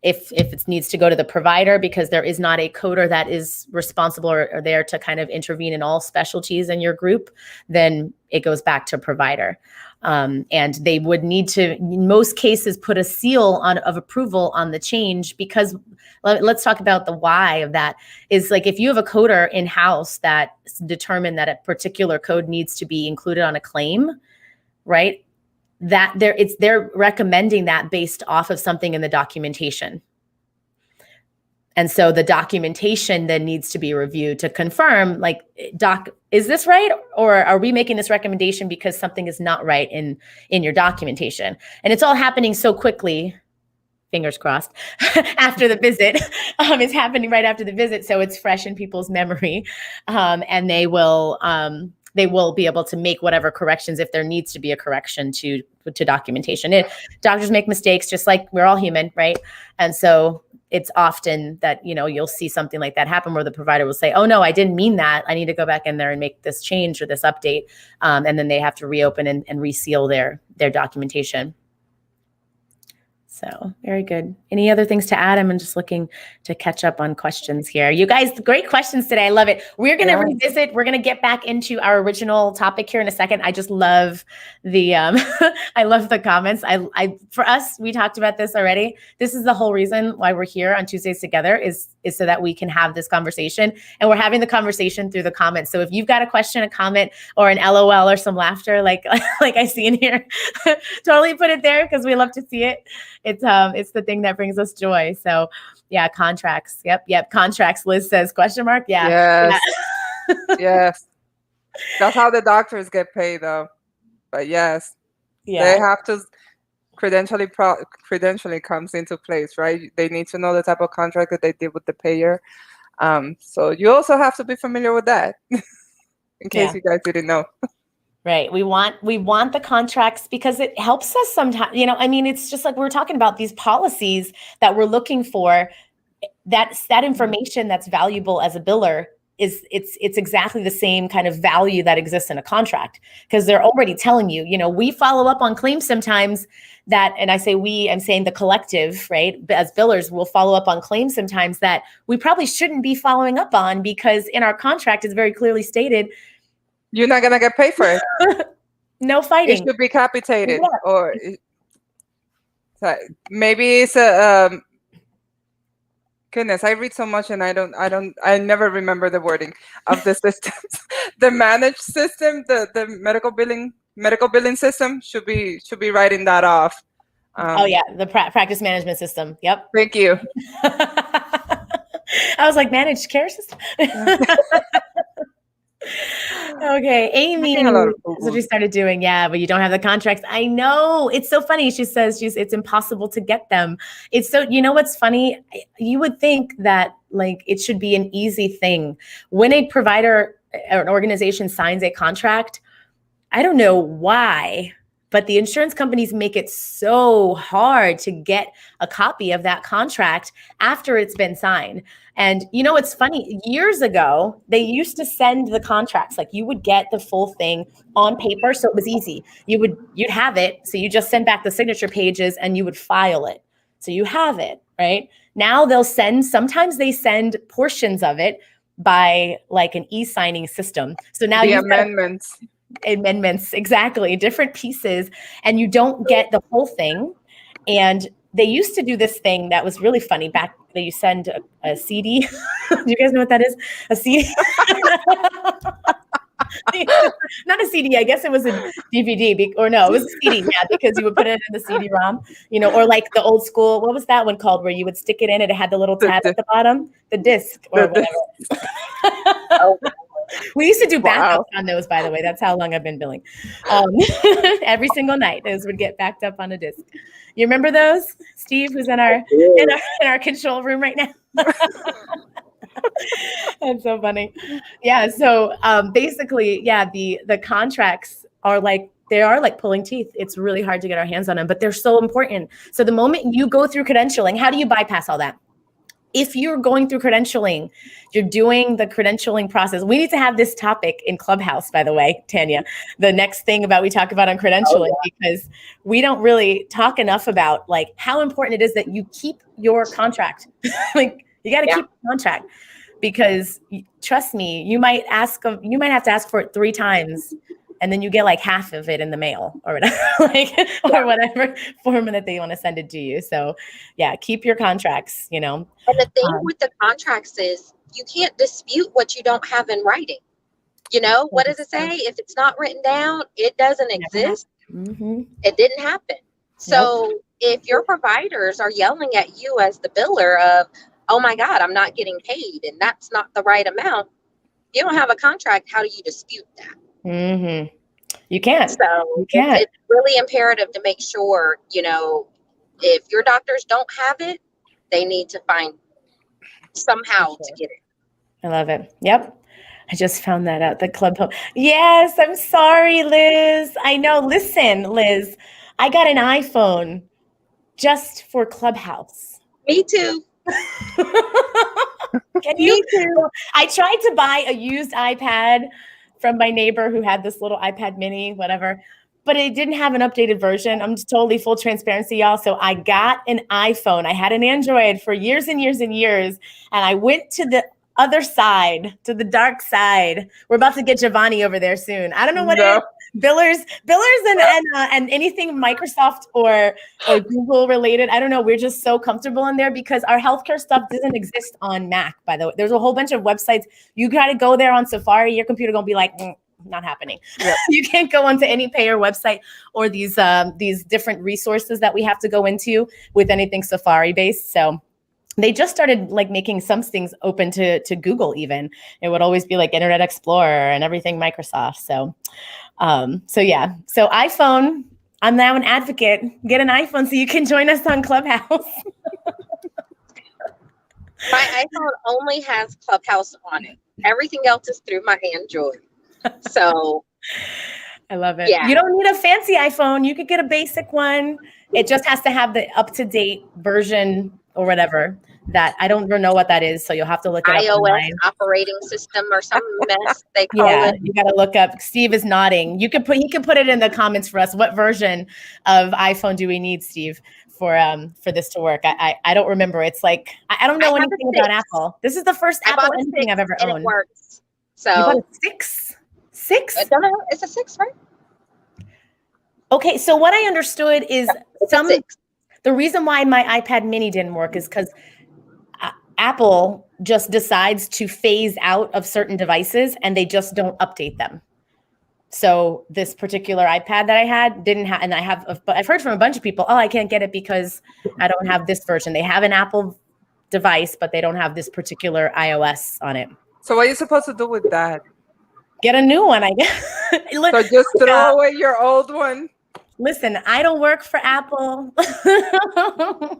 If it needs to go to the provider because there is not a coder that is responsible or there to kind of intervene in all specialties in your group, then it goes back to provider. And they would need to, in most cases, put a seal of approval on the change, because let's talk about the why of that. Is like if you have a coder in-house that determined that a particular code needs to be included on a claim, right? That they're recommending that based off of something in the documentation. And so the documentation then needs to be reviewed to confirm, like, doc, is this right? Or are we making this recommendation because something is not right in your documentation? And it's all happening so quickly, fingers crossed, after the visit. It's happening right after the visit. So it's fresh in people's memory. And they will be able to make whatever corrections if there needs to be a correction to documentation. Doctors make mistakes, just like we're all human, right? And so it's often that, you'll see something like that happen where the provider will say, oh no, I didn't mean that. I need to go back in there and make this change or this update. And then they have to reopen and reseal their documentation. So very good. Any other things to add? I'm just looking to catch up on questions here. You guys, great questions today. I love it. We're going to revisit. We're going to get back into our original topic here in a second. I just love the, I love the comments. For us, we talked about this already. This is the whole reason why we're here on Tuesdays together is so that we can have this conversation, and we're having the conversation through the comments. So if you've got a question, a comment, or an LOL or some laughter, like I see in here, totally put it there because we love to see it. It's the thing that brings us joy. So yeah, contracts. Yep. Contracts. Liz says, question mark. Yeah. Yes. Yes. That's how the doctors get paid though. But yes, they have to credentialing comes into place, right? They need to know the type of contract that they did with the payer. So you also have to be familiar with that in case you guys didn't know. Right. We want the contracts because it helps us sometimes, it's just like we were talking about these policies that we're looking for. That information that's valuable as a biller it's exactly the same kind of value that exists in a contract because they're already telling you, we follow up on claims sometimes that, and I say we, I'm saying the collective, right? As billers, we'll follow up on claims sometimes that we probably shouldn't be following up on because in our contract it's very clearly stated, you're not going to get paid for it. No fighting. It should be capitated or maybe it's a, goodness, I read so much and I never remember the wording of the systems. The managed system, the medical billing system should be writing that off. The practice management system. Yep. Thank you. I was like, managed care system. Okay, Amy. So she started doing, but you don't have the contracts. I know. It's so funny. She says it's impossible to get them. It's so, what's funny? You would think that it should be an easy thing. When a provider or an organization signs a contract, I don't know why, but the insurance companies make it so hard to get a copy of that contract after it's been signed. And it's funny, years ago, they used to send the contracts, you would get the full thing on paper. So it was easy. You'd have it. So you just send back the signature pages and you would file it. So you have it, right? Now sometimes they send portions of it by an e-signing system. So now the amendments, exactly, different pieces, and you don't get the whole thing. And they used to do this thing that was really funny back. That you send a CD. Do you guys know what that is? A CD? Not a CD. I guess it was a DVD. It was a CD. Yeah, because you would put it in the CD-ROM. Or the old school. What was that one called? Where you would stick it in and it had the little tab at the bottom, the disc or whatever. We used to do backups on those, by the way. That's how long I've been billing. Every single night, those would get backed up on a disc. You remember those, Steve, who's in our control room right now? That's so funny. Yeah. So basically, the contracts are they are pulling teeth. It's really hard to get our hands on them, but they're so important. So the moment you go through credentialing, how do you bypass all that? If you're going through credentialing, you're doing the credentialing process. We need to have this topic in Clubhouse, by the way, Tanya, the next thing we talk about on credentialing, because we don't really talk enough about how important it is that you keep your contract. You got to keep the contract because trust me, you might have to ask for it 3 times. And then you get half of it in the mail or whatever, or whatever form that they want to send it to you. So keep your contracts, And the thing with the contracts is you can't dispute what you don't have in writing. What does it say? If it's not written down, it doesn't exist. Mm-hmm. It didn't happen. So if your providers are yelling at you as the biller of, oh my God, I'm not getting paid, and that's not the right amount, you don't have a contract. How do you dispute that? Mm-hmm. You can't. So it's really imperative to make sure, if your doctors don't have it, they need to find somehow to get it. I love it. Yep. I just found that out. The club. Yes. I'm sorry, Liz. I know. Listen, Liz, I got an iPhone just for Clubhouse. Me too. Can you? Me too. I tried to buy a used iPad from my neighbor who had this little iPad mini, whatever, but it didn't have an updated version. I'm just totally full transparency, y'all. So I got an iPhone. I had an Android for years and years and years. And I went to the other side, to the dark side. We're about to get Jovanny over there soon. I don't know what it is. Billers and anything Microsoft or Google related. I don't know. We're just so comfortable in there because our healthcare stuff doesn't exist on Mac, by the way. There's a whole bunch of websites. You got to go there on Safari. Your computer going to be like, not happening. Yep. You can't go onto any payer website or these different resources that we have to go into with anything Safari based. So they just started like making some things open to Google even. It would always be like Internet Explorer and everything Microsoft. So yeah. So iPhone, I'm now an advocate. Get an iPhone so you can join us on Clubhouse. My iPhone only has Clubhouse on it. Everything else is through my Android. So I love it. Yeah. You don't need a fancy iPhone. You could get a basic one. It just has to have the up-to-date version or whatever. That I don't know what that is, so you'll have to look it up. iOS operating system or some mess they call it. You got to look up. Steve is nodding. He could put it in the comments for us. What version of iPhone do we need, Steve, for this to work? I don't remember. It's like I don't know anything about Apple. This is the first Apple anything I've ever owned. It works. So you bought a 6? 6? I don't know. It's a 6, right? Okay, so what I understood is the reason why my iPad mini didn't work is because Apple just decides to phase out of certain devices and they just don't update them. So this particular iPad that I had didn't have, and but I've heard from a bunch of people, I can't get it because I don't have this version. They have an Apple device, but they don't have this particular iOS on it. So what are you supposed to do with that? Get a new one, I guess. So just throw away your old one? Listen, I don't work for Apple.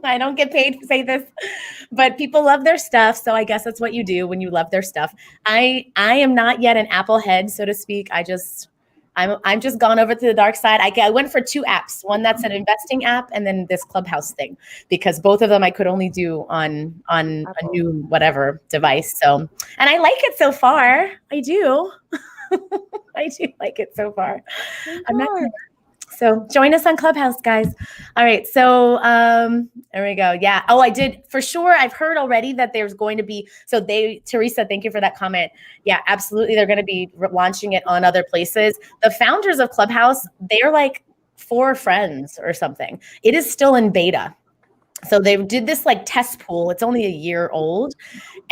I don't get paid to say this, but people love their stuff. So I guess that's what you do when you love their stuff. I am not yet an Apple head, so to speak. I'm just gone over to the dark side. I went for 2 apps, one that's an investing app and then this Clubhouse thing, because both of them I could only do on a new whatever device. So, and I like it so far. I do. I do like it so far. I'm not. So join us on Clubhouse, guys. All right. So there we go. Yeah. Oh, I did for sure. I've heard already that there's going to be, Teresa, thank you for that comment. Yeah, absolutely. They're going to be launching it on other places. The founders of Clubhouse, they're like 4 friends or something. It is still in beta. So they did this like test pool. It's only a year old.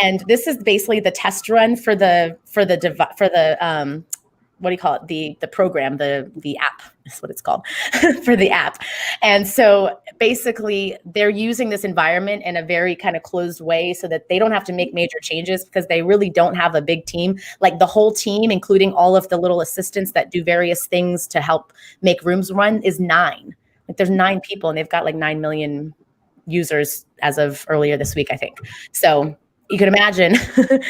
And this is basically the test run for the what do you call it? The program, the app is what it's called for the app. And so basically they're using this environment in a very kind of closed way so that they don't have to make major changes because they really don't have a big team. Like the whole team, including all of the little assistants that do various things to help make rooms run, is 9. Like there's 9 people and they've got like 9 million users as of earlier this week, I think. So you could imagine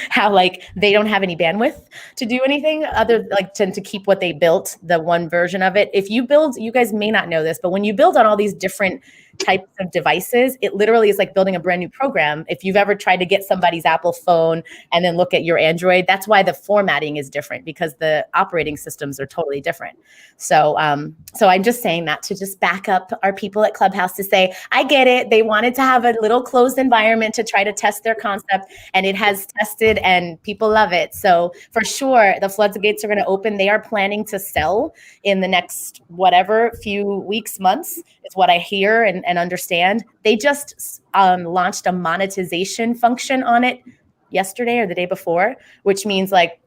how like they don't have any bandwidth to do anything other like to keep what they built, the one version of it. If you build, you guys may not know this, but when you build on all these different types of devices, it literally is like building a brand new program. If you've ever tried to get somebody's Apple phone and then look at your Android, that's why the formatting is different because the operating systems are totally different. So I'm just saying that to just back up our people at Clubhouse to say, I get it. They wanted to have a little closed environment to try to test their concept, and it has tested and people love it. So for sure, the floodgates are going to open. They are planning to sell in the next whatever few weeks, months is what I hear and understand. They just launched a monetization function on it yesterday or the day before, which means like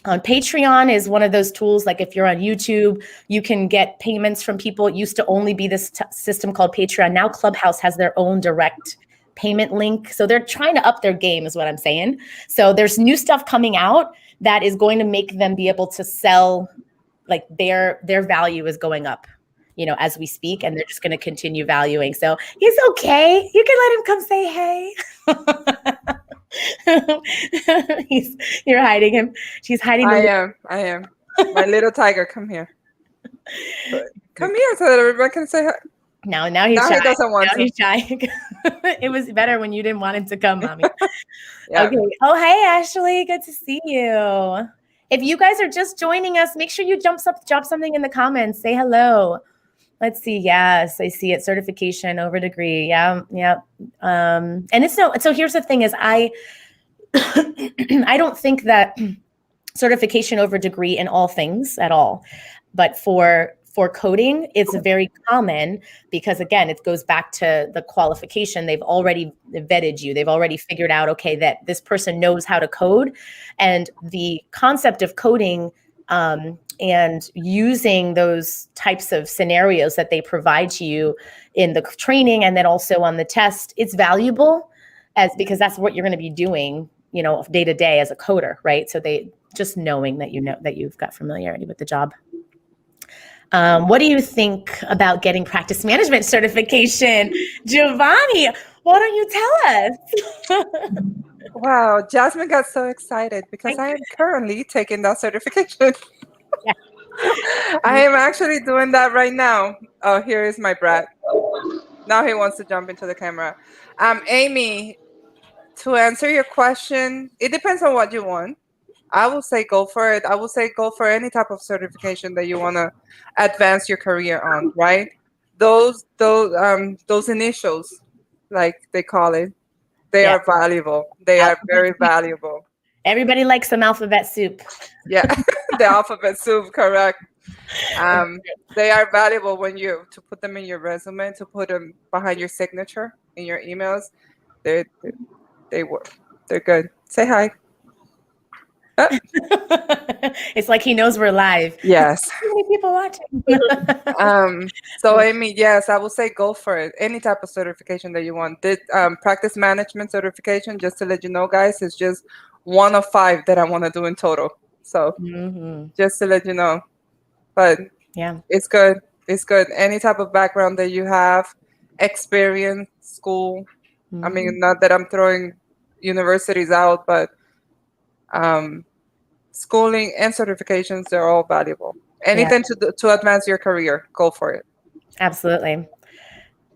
on Patreon is one of those tools. Like if you're on YouTube, you can get payments from people. It used to only be this system called Patreon. Now Clubhouse has their own direct payment link. So they're trying to up their game is what I'm saying. So there's new stuff coming out that is going to make them be able to sell, like their value is going up, as we speak, and they're just going to continue valuing. So he's okay. You can let him come say hey. You're hiding him. She's hiding. I am. My little tiger, come here. Come here so that everybody can say hi. Now he's Now shy. he doesn't want Now to. he's shy. It was better when you didn't want him to come, mommy. Yeah. Okay. Oh, hey, Ashley. Good to see you. If you guys are just joining us, make sure you drop something in the comments. Say hello. Let's see. Yes, I see it. Certification over degree. Yeah. Yeah. And it's so here's the thing is I don't think that certification over degree in all things at all, but for coding, it's very common because again, it goes back to the qualification. They've already vetted you. They've already figured out, okay, that this person knows how to code, and the concept of coding and using those types of scenarios that they provide to you in the training and then also on the test, it's valuable because that's what you're going to be doing, day to day as a coder, right? So they just knowing that that you've got familiarity with the job. What do you think about getting practice management certification? Jovanny, why don't you tell us? Wow, Jasmine got so excited because I am currently taking that certification. Yeah. I am actually doing that right now. Oh, here is my brat. Now he wants to jump into the camera. Amy, to answer your question, it depends on what you want. I will say go for it. I will say go for any type of certification that you want to advance your career on, right? Those initials, like they call it, they are valuable. They are very valuable. Everybody likes some alphabet soup. Yeah, the alphabet soup, correct. They are valuable to put them in your resume, to put them behind your signature in your emails. They work. They're good. Say hi. It's like he knows we're live. Yes. So many people watching. So Amy, yes, I will say go for it. Any type of certification that you want. This practice management certification, just to let you know, guys, is just one of 5 that I want to do in total. So just to let you know. But yeah, it's good. It's good. Any type of background that you have, experience, school. I mean, not that I'm throwing universities out, but schooling and certifications, they're all valuable. Anything to advance your career, go for it. Absolutely.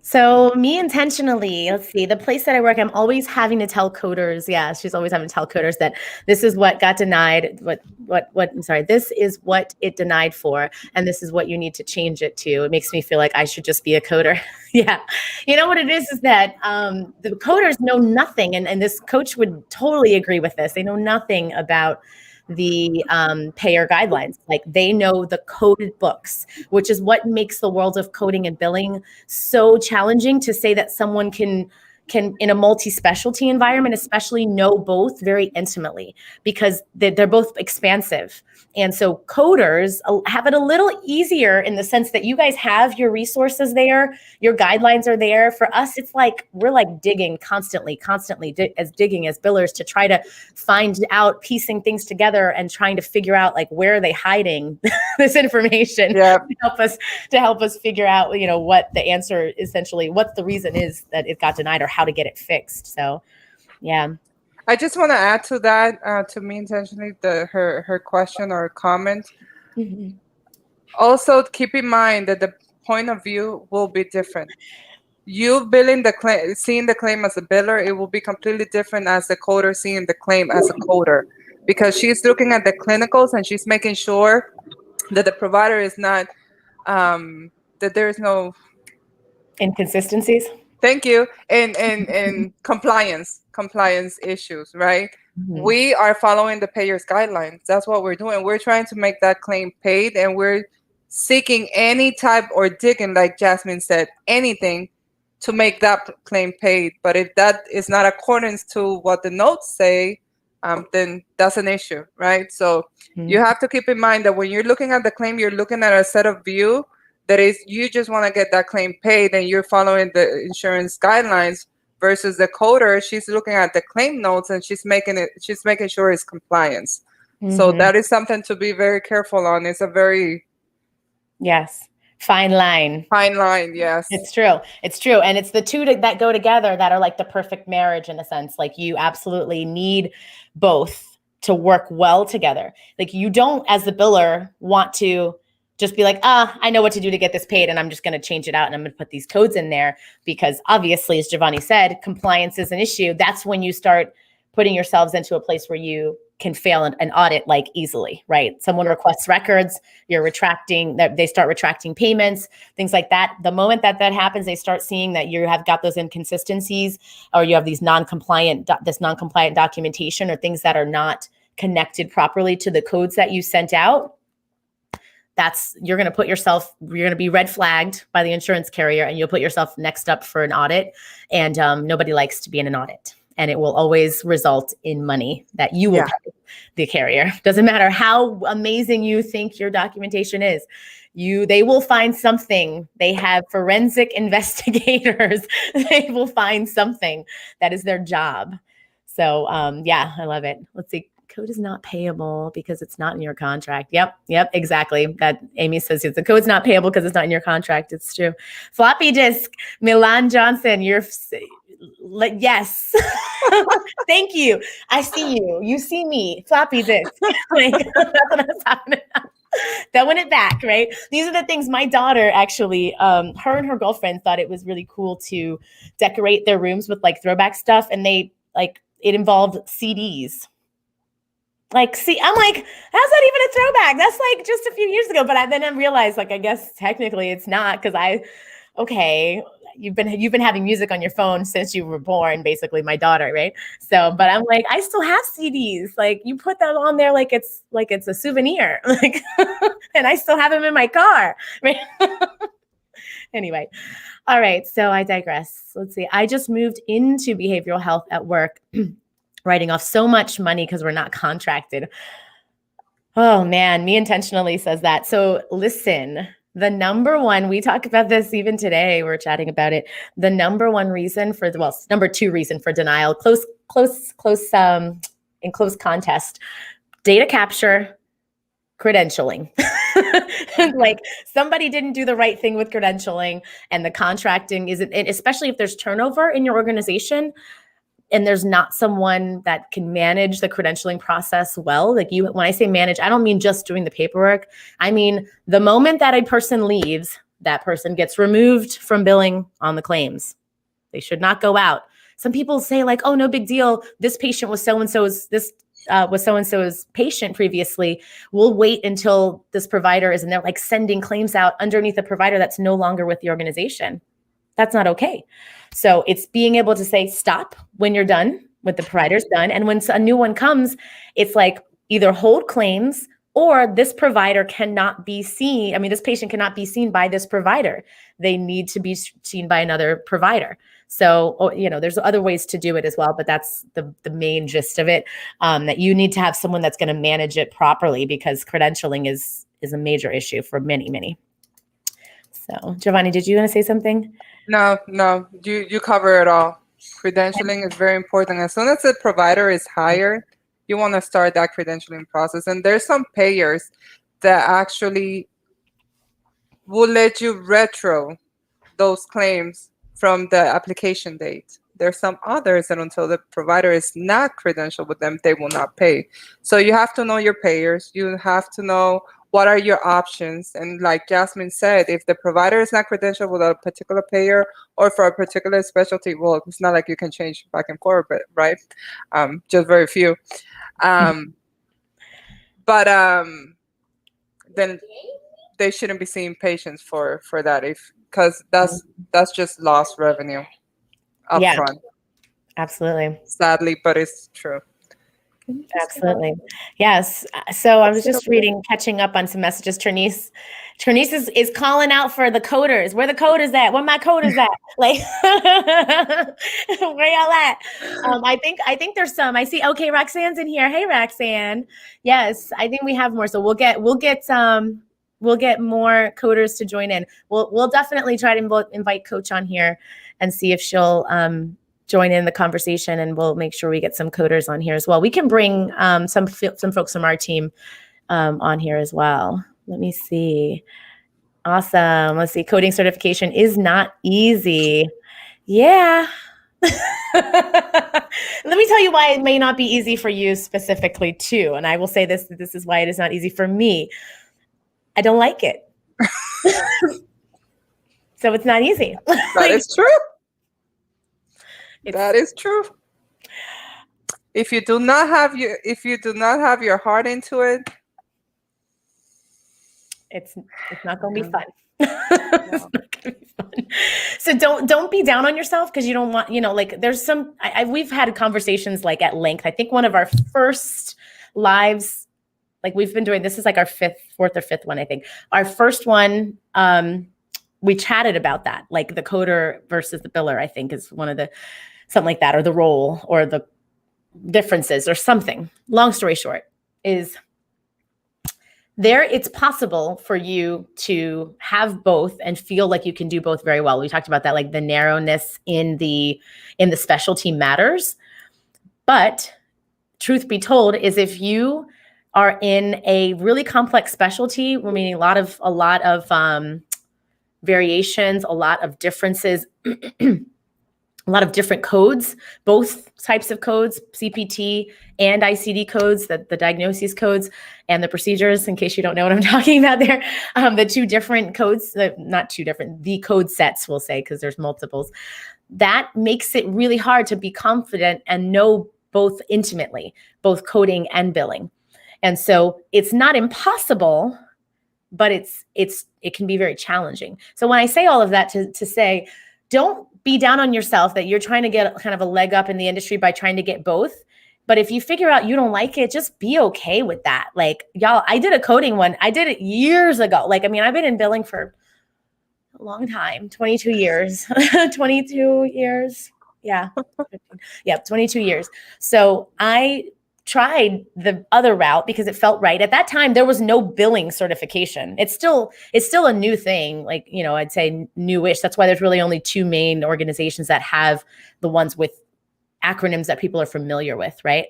So me intentionally, let's see, the place that I work, I'm always having to tell coders, she's always having to tell coders that this is what got denied, this is what it denied for, and this is what you need to change it to. It makes me feel like I should just be a coder. Yeah. You know what it is that the coders know nothing, and this coach would totally agree with this. They know nothing about the payer guidelines. Like they know the coded books, which is what makes the world of coding and billing so challenging to say that someone can in a multi-specialty environment, especially know both very intimately, because they're both expansive. And so coders have it a little easier in the sense that you guys have your resources there, your guidelines are there. For us, it's like we're like digging constantly as billers to try to find out, piecing things together and trying to figure out like where are they hiding this information to help us figure out, what the answer essentially, what the reason is that it got denied or how to get it fixed. So, yeah. I just want to add to that, to me intentionally, her question or comment. Also, keep in mind that the point of view will be different. You seeing the claim as a biller, it will be completely different as the coder seeing the claim as a coder, because she's looking at the clinicals and she's making sure that the provider is not, that there is no inconsistencies. Thank you. And compliance issues, right? We are following the payer's guidelines. That's what we're doing. We're trying to make that claim paid, and we're seeking any type or digging, like Jasmine said, anything to make that claim paid. But if that is not accordance to what the notes say, then that's an issue, right? So you have to keep in mind that when you're looking at the claim, you're looking at a set of view that is, you just want to get that claim paid and you're following the insurance guidelines, versus the coder, she's looking at the claim notes and she's making sure it's compliance. So that is something to be very careful on. It's a very fine line. Yes, it's true. And it's the two that go together that are like the perfect marriage in a sense. Like you absolutely need both to work well together. Like you don't, as the biller, want to just be like, I know what to do to get this paid, and I'm just going to change it out, and I'm going to put these codes in there, because obviously, as Jovanny said, compliance is an issue. That's when you start putting yourselves into a place where you can fail an audit like easily, right? Someone requests records, you're retracting, that they start retracting payments, things like that. The moment that happens, they start seeing that you have got those inconsistencies, or you have these non-compliant documentation, or things that are not connected properly to the codes that you sent out. You're going to be red flagged by the insurance carrier, and you'll put yourself next up for an audit. And nobody likes to be in an audit, and it will always result in money that you will pay the carrier. Doesn't matter how amazing you think your documentation is. They will find something. They have forensic investigators. They will find something. That is their job. So I love it. Let's see. Code is not payable because it's not in your contract. Yep, exactly. That Amy says the code's not payable because it's not in your contract. It's true. Floppy disk, Milan Johnson, yes. Thank you. I see you. You see me. Floppy disk. Like, that's what I was talking about. Throwing it back, right? These are the things my daughter actually, her and her girlfriend thought it was really cool to decorate their rooms with like throwback stuff. And it involved CDs. Like, see, I'm like, how's that even a throwback? That's like just a few years ago. But then I realized, like, I guess technically it's not, because you've been having music on your phone since you were born, basically, my daughter, right? So, but I'm like, I still have CDs. Like, you put that on there like it's a souvenir, like, and I still have them in my car, right? Anyway, all right. So I digress. Let's see. I just moved into behavioral health at work. Writing off so much money because we're not contracted. Oh man, me intentionally says that. So listen, the number one, we talk about this even today, we're chatting about it. The number one reason number two reason for denial, in close contest, data capture, credentialing. Like somebody didn't do the right thing with credentialing, and the contracting isn't, and especially if there's turnover in your organization, and there's not someone that can manage the credentialing process well. Like when I say manage, I don't mean just doing the paperwork. I mean, the moment that a person leaves, that person gets removed from billing on the claims. They should not go out. Some people say like, oh, no big deal. This patient was so-and-so's, was so-and-so's patient previously. We'll wait until this provider is, and they're like sending claims out underneath a provider that's no longer with the organization. That's not okay. So it's being able to say stop when you're done, when the provider's done. And when a new one comes, it's like either hold claims, or this provider cannot be seen. I mean, this patient cannot be seen by this provider. They need to be seen by another provider. So, there's other ways to do it as well, but that's the main gist of it, that you need to have someone that's going to manage it properly, because credentialing is a major issue for many, many. So, Jovanny, did you want to say something? No, you cover it all. Credentialing is very important. As soon as the provider is hired, you want to start that credentialing process. And there's some payers that actually will let you retro those claims from the application date. There's some others that until the provider is not credentialed with them, they will not pay. So you have to know your payers. You have to know what are your options. And like Jasmine said, if the provider is not credentialed with a particular payer or for a particular specialty, well, it's not like you can change back and forth, but right? Just very few. But then they shouldn't be seeing patients for that, because that's just lost revenue up front. Absolutely. Sadly, but it's true. Absolutely. Yes. So I was just catching up on some messages. Ternice is calling out for the coders. Where the coders at? Where my coders at? Like, where y'all at? I think there's some. I see. Okay, Roxanne's in here. Hey, Roxanne. Yes, I think we have more. So we'll get more coders to join in. We'll definitely try to invite Coach on here and see if she'll join in the conversation, and we'll make sure we get some coders on here as well. We can bring some folks from our team on here as well. Let me see. Awesome. Let's see. Coding certification is not easy. Yeah. Let me tell you why it may not be easy for you specifically too. And I will say this is why it is not easy for me. I don't like it. So it's not easy. That is true. That is true. If you do not have your heart into it, it's not going to be fun. It's not gonna be fun. So don't be down on yourself because you don't want, like there's some, we've had conversations like at length. I think one of our first lives, like we've been doing, this is like our fourth or fifth one, I think. Our first one, we chatted about that, like the coder versus the biller, I think is one of the, something like that, or the role or the differences or something. Long story short is it's possible for you to have both and feel like you can do both very well. We talked about that, like the narrowness in the specialty matters. But truth be told is if you are in a really complex specialty, meaning a lot of variations, a lot of differences, a lot of different codes, both types of codes, CPT and ICD codes, the diagnoses codes and the procedures, in case you don't know what I'm talking about there. The two different codes, not two different, the code sets, we'll say, because there's multiples. That makes it really hard to be confident and know both intimately, both coding and billing. And so it's not impossible, but it can be very challenging. So when I say all of that to say, don't be down on yourself that you're trying to get kind of a leg up in the industry by trying to get both. But if you figure out you don't like it, just be okay with that. Like, y'all, I did a coding one. I did it years ago. Like, I mean, I've been in billing for a long time, 22 years, 22 years. Yeah. Yeah. 22 years. So I tried the other route because it felt right. At that time, there was no billing certification. It's still a new thing. Like, I'd say newish. That's why there's really only two main organizations that have the ones with acronyms that people are familiar with, right?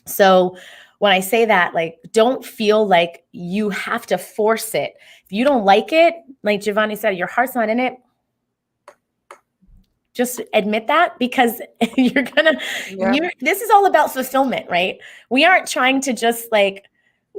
So when I say that, like, don't feel like you have to force it. If you don't like it, like Jovanny said, your heart's not in it. Just admit that, because this is all about fulfillment, right? We aren't trying to just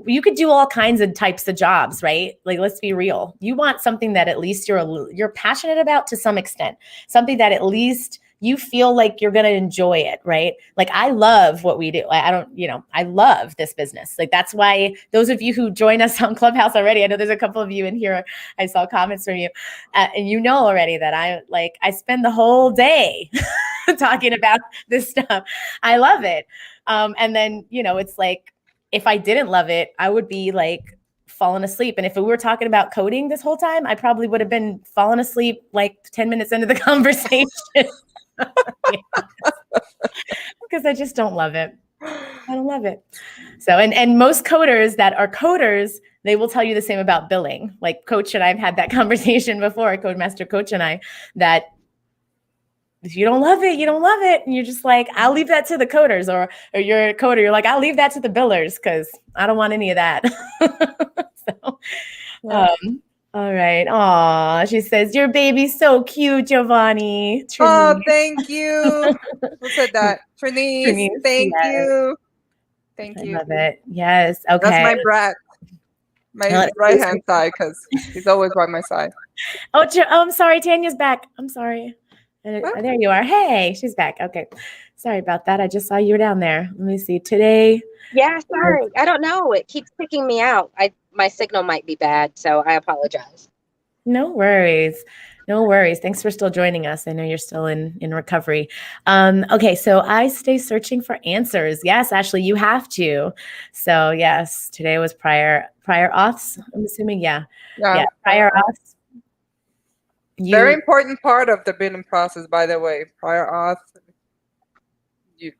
you could do all kinds of types of jobs, right? Like, let's be real. You want something that at least you're passionate about to some extent, something that at least you feel like you're going to enjoy it, right? Like, I love what we do. I love this business. Like, that's why those of you who join us on Clubhouse already, I know there's a couple of you in here. I saw comments from you and you know already that I spend the whole day talking about this stuff. I love it. And then, it's like, if I didn't love it, I would be like falling asleep. And if we were talking about coding this whole time, I probably would have been falling asleep like 10 minutes into the conversation. Because I just don't love it. I don't love it. So, and most coders that are coders, they will tell you the same about billing. Like Coach and I have had that conversation before, Codemaster Coach and I, that if you don't love it, you don't love it. And you're just like, I'll leave that to the coders, or you're a coder. You're like, I'll leave that to the billers because I don't want any of that. All right. Aw, she says, your baby's so cute, Jovanny. Oh, thank you. Who said that? Trinise. Thank you. Thank you. I love it. Yes. Okay. That's my brat. My right-hand side, because he's always by my side. Oh, I'm sorry. Tanya's back. I'm sorry. There you are. Hey, she's back. Okay. Sorry about that. I just saw you were down there. Let me see. Today. Yeah, sorry. I don't know. It keeps kicking me out. My signal might be bad, so I apologize. No worries. No worries. Thanks for still joining us. I know you're still in recovery. Okay, so I stay searching for answers. Yes, Ashley, you have to. So yes, today was prior auths. I'm assuming, yeah. Prior auths. Very important part of the billing process, by the way. Prior auth.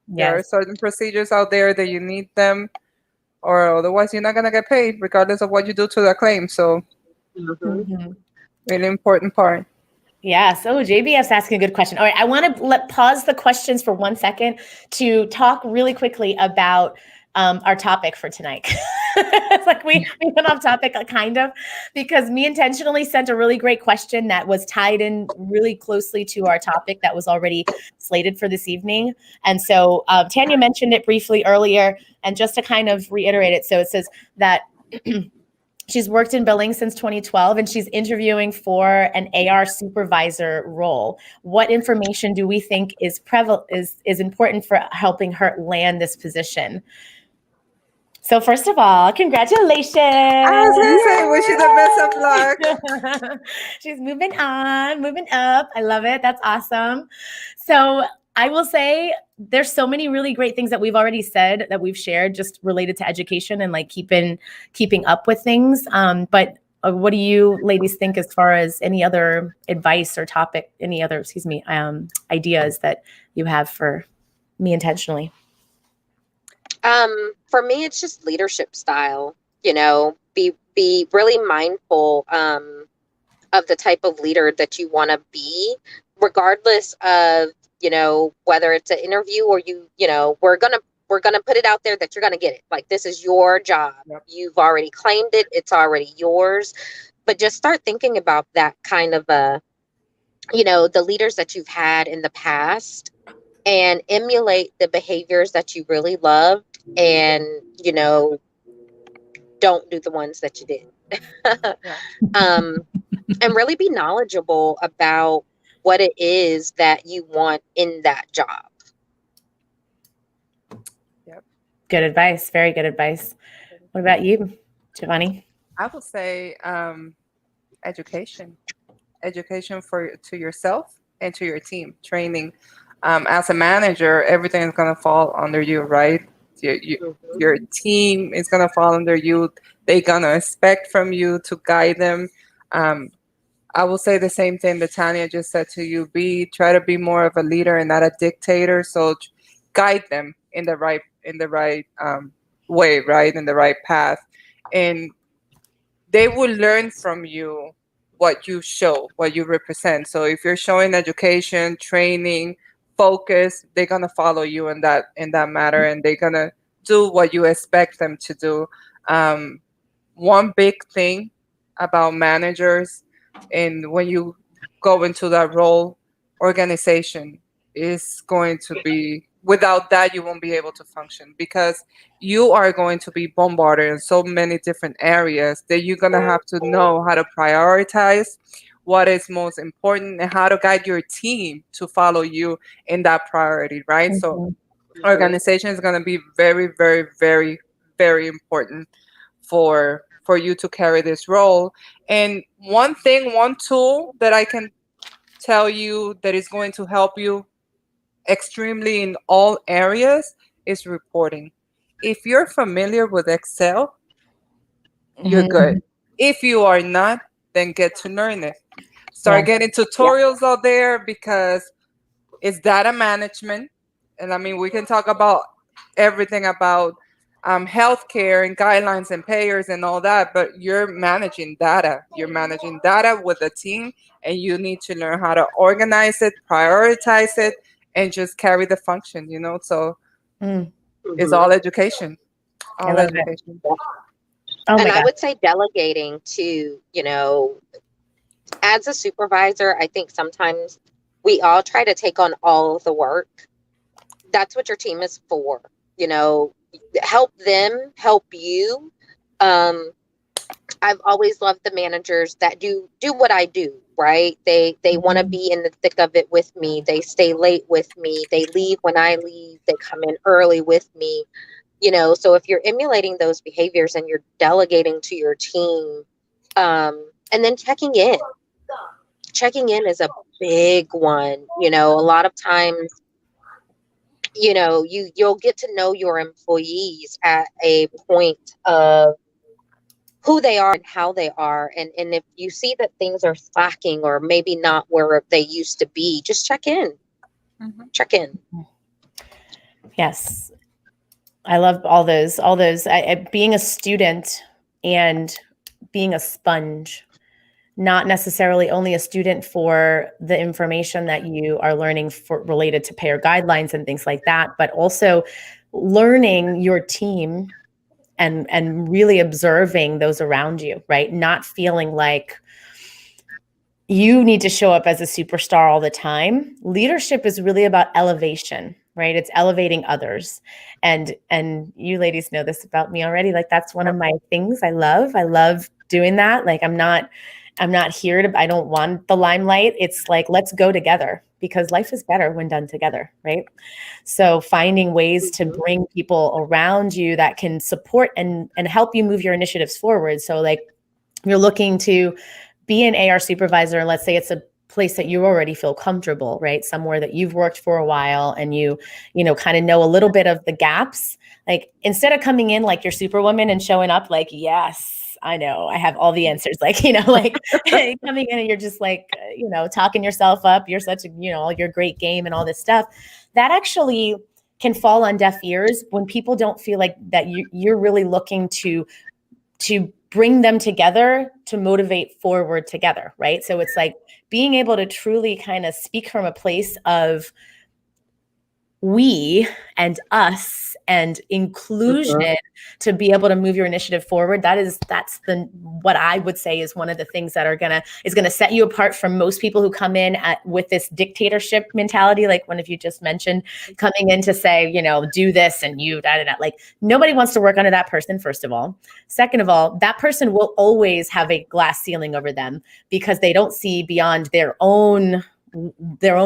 There are certain procedures out there that you need them, or otherwise you're not going to get paid, regardless of what you do to the claim. So, really important part. Yeah. So JBF's asking a good question. All right. I want to pause the questions for 1 second to talk really quickly about our topic for tonight. It's like we went off topic kind of, because me intentionally sent a really great question that was tied in really closely to our topic that was already slated for this evening. And so Tanya mentioned it briefly earlier, and just to kind of reiterate it. So it says that She's worked in billing since 2012, and she's interviewing for an AR supervisor role. What information do we think is important for helping her land this position? So first of all, congratulations. I was going to say, wish you the best of luck. She's moving on, moving up. I love it. That's awesome. So I will say there's so many really great things that we've already said, that we've shared, just related to education and like keeping up with things. But what do you ladies think as far as any other advice or topic, any other, ideas that you have for me intentionally? For me, it's just leadership style. Be really mindful of the type of leader that you want to be, regardless of whether it's an interview or we're gonna put it out there that you're gonna get it. Like, this is your job. Yep. You've already claimed it. It's already yours. But just start thinking about that kind of the leaders that you've had in the past, and emulate the behaviors that you really loved, and don't do the ones that you did. And really be knowledgeable about what it is that you want in that job. Yep. Good advice. Very good advice. What about you, Jovanny? I would say education to yourself and to your team. Training. As a manager, everything is going to fall under you, right? Your team is going to fall under you. They're going to expect from you to guide them. I will say the same thing that Tanya just said to you. Try to be more of a leader and not a dictator. So guide them in the right way, right, in the right path, and they will learn from you what you show, what you represent. So if you're showing education, training, focus, they're gonna follow you in that matter, and they're gonna do what you expect them to do. One big thing about managers, and when you go into that role, organization is going to be, without that, you won't be able to function, because you are going to be bombarded in so many different areas that you're going to have to know how to prioritize what is most important and how to guide your team to follow you in that priority, right? Mm-hmm. So organization is going to be very, very, very, very important for you to carry this role. And one tool that I can tell you that is going to help you extremely in all areas is reporting. If you're familiar with Excel, you're good. If you are not, then get to learn it. Start getting tutorials out there, because it's data management. And I mean, we can talk about everything about healthcare and guidelines and payers and all that, but you're managing data. You're managing data with a team, and you need to learn how to organize it, prioritize it, and just carry the function, So it's all education. All education. And I would say delegating too, as a supervisor, I think sometimes we all try to take on all of the work. That's what your team is for, help them, help you. I've always loved the managers that do what I do, right? They want to be in the thick of it with me. They stay late with me. They leave when I leave. They come in early with me, So if you're emulating those behaviors and you're delegating to your team, and then checking in is a big one. A lot of times, you'll get to know your employees at a point of who they are and how they are. And if you see that things are slacking or maybe not where they used to be, just check in. Check in. Yes. I love all those, being a student and being a sponge, not necessarily only a student for the information that you are learning for related to payer guidelines and things like that, but also learning your team and really observing those around you, right? Not feeling like you need to show up as a superstar all the time. Leadership is really about elevation, right? It's elevating others. And you ladies know this about me already. Like, that's one of my things I love. I love doing that. Like, I'm not here to, I don't want the limelight. It's like, let's go together, because life is better when done together, right? So finding ways to bring people around you that can support and help you move your initiatives forward. So like, you're looking to be an AR supervisor, and let's say it's a place that you already feel comfortable, right? Somewhere that you've worked for a while and you kind of know a little bit of the gaps. Like, instead of coming in like you're Superwoman and showing up like, yes, I know, I have all the answers. Like, like coming in and you're just like, talking yourself up. You're such a, your great game and all this stuff. That actually can fall on deaf ears when people don't feel like that you're really looking to bring them together to motivate forward together, right? So it's like being able to truly kind of speak from a place of we and us and inclusion to be able to move your initiative forward. That's what I would say is one of the things that is gonna set you apart from most people who come in with this dictatorship mentality. Like one of you just mentioned, coming in to say, do this and you like, nobody wants to work under that person, first of all. Second of all, that person will always have a glass ceiling over them because they don't see beyond their own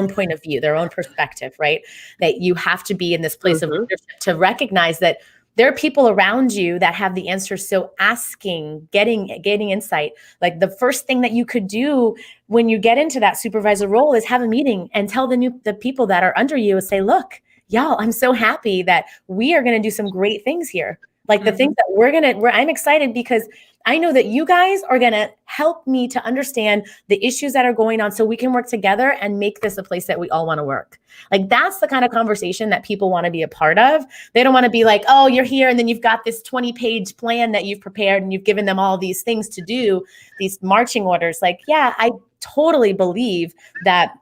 point of view, their own perspective, right? That you have to be in this place of leadership to recognize that there are people around you that have the answers. So asking, getting insight, like the first thing that you could do when you get into that supervisor role is have a meeting and tell the people that are under you and say, look, y'all, I'm so happy that we are going to do some great things here. Like the things that I'm excited because I know that you guys are going to help me to understand the issues that are going on so we can work together and make this a place that we all want to work. Like that's the kind of conversation that people want to be a part of. They don't want to be like, oh, you're here and then you've got this 20-page plan that you've prepared and you've given them all these things to do, these marching orders. Like, yeah, I totally believe that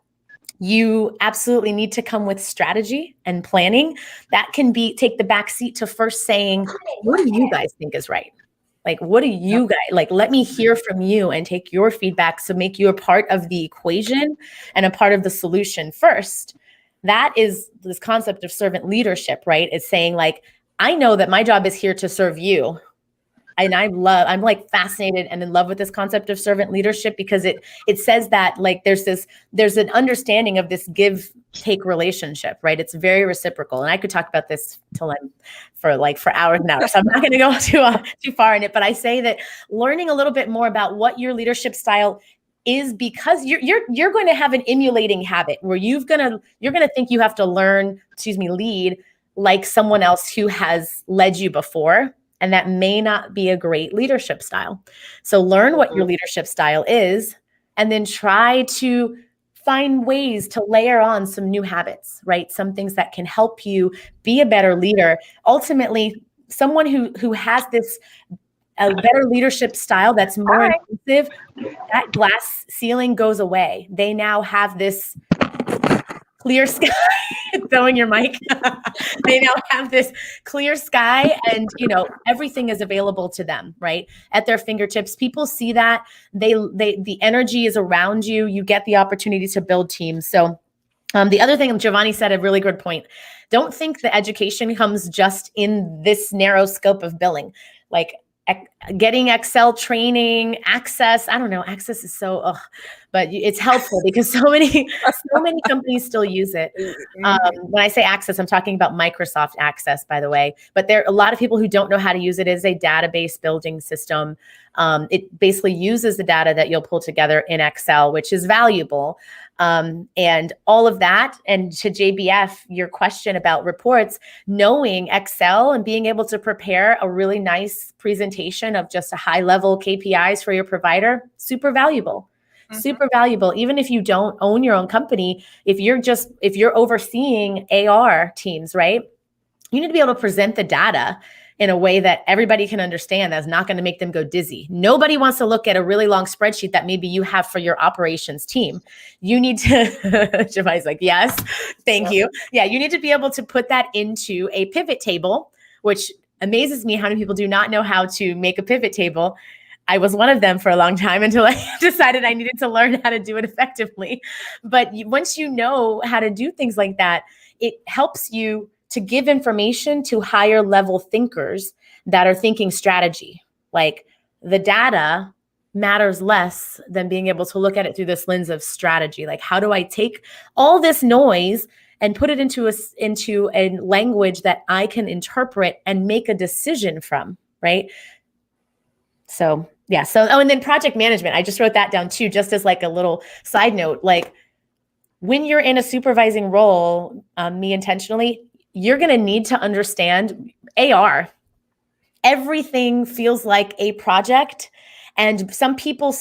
you absolutely need to come with strategy and planning. That can take the back seat to first saying, what do you guys think is right? Like, what do you guys, like, let me hear from you and take your feedback. So make you a part of the equation and a part of the solution first. That is this concept of servant leadership, right? It's saying like, I know that my job is here to serve you. And I'm like fascinated and in love with this concept of servant leadership because it says that like there's an understanding of this give take relationship, right? It's very reciprocal. And I could talk about this for hours and hours. So I'm not going to go too far in it, but I say that learning a little bit more about what your leadership style is, because you're going to have an emulating habit where you're going to think you have to lead like someone else who has led you before. And that may not be a great leadership style. So learn what your leadership style is, and then try to find ways to layer on some new habits, right? Some things that can help you be a better leader. Ultimately, someone who has a better leedership style that's more inclusive, that glass ceiling goes away. They now have this clear sky. Throwing your mic. They now have this clear sky and, everything is available to them, right? At their fingertips. People see that the energy is around you. You get the opportunity to build teams. So the other thing, Jovanny said a really good point. Don't think the education comes just in this narrow scope of billing. Like getting Excel training, Access. I don't know. Access is so, but it's helpful because so many companies still use it. When I say Access, I'm talking about Microsoft Access, by the way. But there are a lot of people who don't know how to use it. It is a database building system. It basically uses the data that you'll pull together in Excel, which is valuable. And all of that. And to JBF, your question about reports, knowing Excel and being able to prepare a really nice presentation of just a high level KPIs for your provider, super valuable. Super valuable. Even if you don't own your own company, if you're overseeing AR teams, right? You need to be able to present the data in a way that everybody can understand that's not going to make them go dizzy. Nobody wants to look at a really long spreadsheet that maybe you have for your operations team. You need to, Javai's like, yes, thank you. Yeah, you need to be able to put that into a pivot table, which amazes me how many people do not know how to make a pivot table. I was one of them for a long time until I decided I needed to learn how to do it effectively. But once you know how to do things like that, it helps you to give information to higher level thinkers that are thinking strategy. Like the data matters less than being able to look at it through this lens of strategy. Like, how do I take all this noise and put it into a language that I can interpret and make a decision from, right? So, yeah. So, and then project management, I just wrote that down too, just as like a little side note. Like, when you're in a supervising role, me intentionally, you're going to need to understand AR. Everything feels like a project. And some people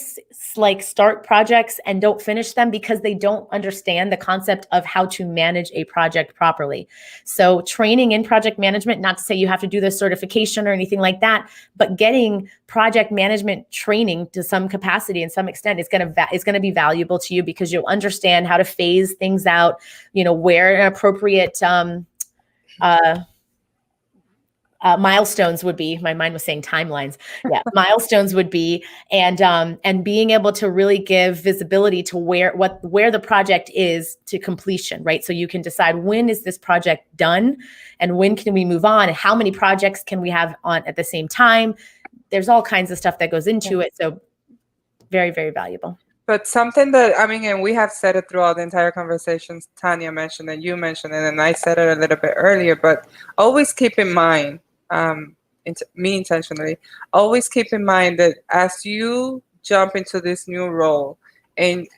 like start projects and don't finish them because they don't understand the concept of how to manage a project properly. So training in project management, not to say you have to do this certification or anything like that, but getting project management training to some capacity and some extent is going to be valuable to you, because you'll understand how to phase things out, where an appropriate milestones would be. My mind was saying timelines. Yeah, milestones would be, and being able to really give visibility to where the project is to completion, right? So you can decide, when is this project done, and when can we move on, and how many projects can we have on at the same time? There's all kinds of stuff that goes into it. So very, very valuable. But something that, and we have said it throughout the entire conversation, Tanya mentioned it, you mentioned it, and I said it a little bit earlier, but always keep in mind, me intentionally, always keep in mind that as you jump into this new role, and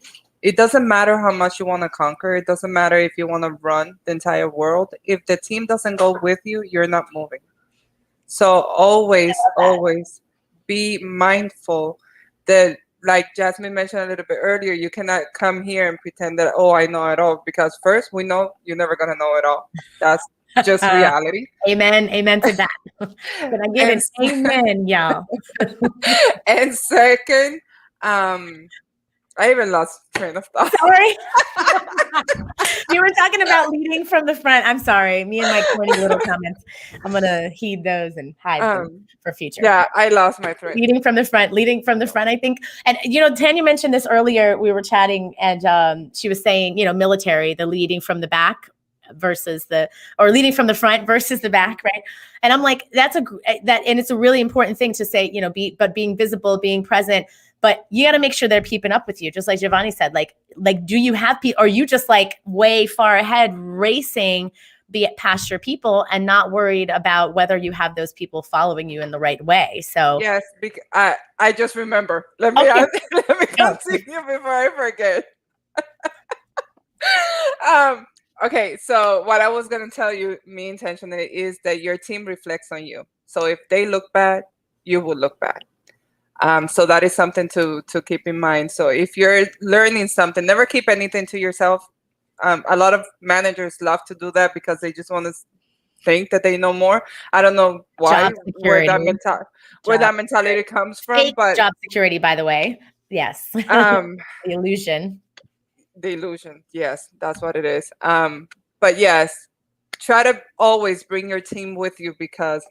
it doesn't matter how much you want to conquer, it doesn't matter if you want to run the entire world, if the team doesn't go with you, you're not moving. So always be mindful that, like Jasmine mentioned a little bit earlier, you cannot come here and pretend that, I know it all, because first, we know you're never going to know it all. That's just reality. Amen to that. But I give it amen, y'all. And second, I even lost train of thought. Sorry. You were talking about leading from the front. I'm sorry. Me and my corny little comments. I'm going to heed those and hide them for future. Yeah, I lost my train. Leading from the front, I think. And, Tanya mentioned this earlier. We were chatting, and she was saying, military, the leading from the back versus leading from the front versus the back, right? And I'm like, and it's a really important thing to say, but being visible, being present. But you got to make sure they're keeping up with you. Just like Jovanny said, like, do you have people, are you just like way far ahead racing, be it past your people, and not worried about whether you have those people following you in the right way? So yes, I just remember. Let me continue before I forget. Okay, so what I was going to tell you, me intentionally, is that your team reflects on you. So if they look bad, you will look bad. So that is something to keep in mind. So if you're learning something, never keep anything to yourself. A lot of managers love to do that because they just want to think that they know more. I don't know why, where that mentality comes from. Fake but job security, by the way. Yes. The illusion. The illusion. Yes, that's what it is. But yes, try to always bring your team with you, because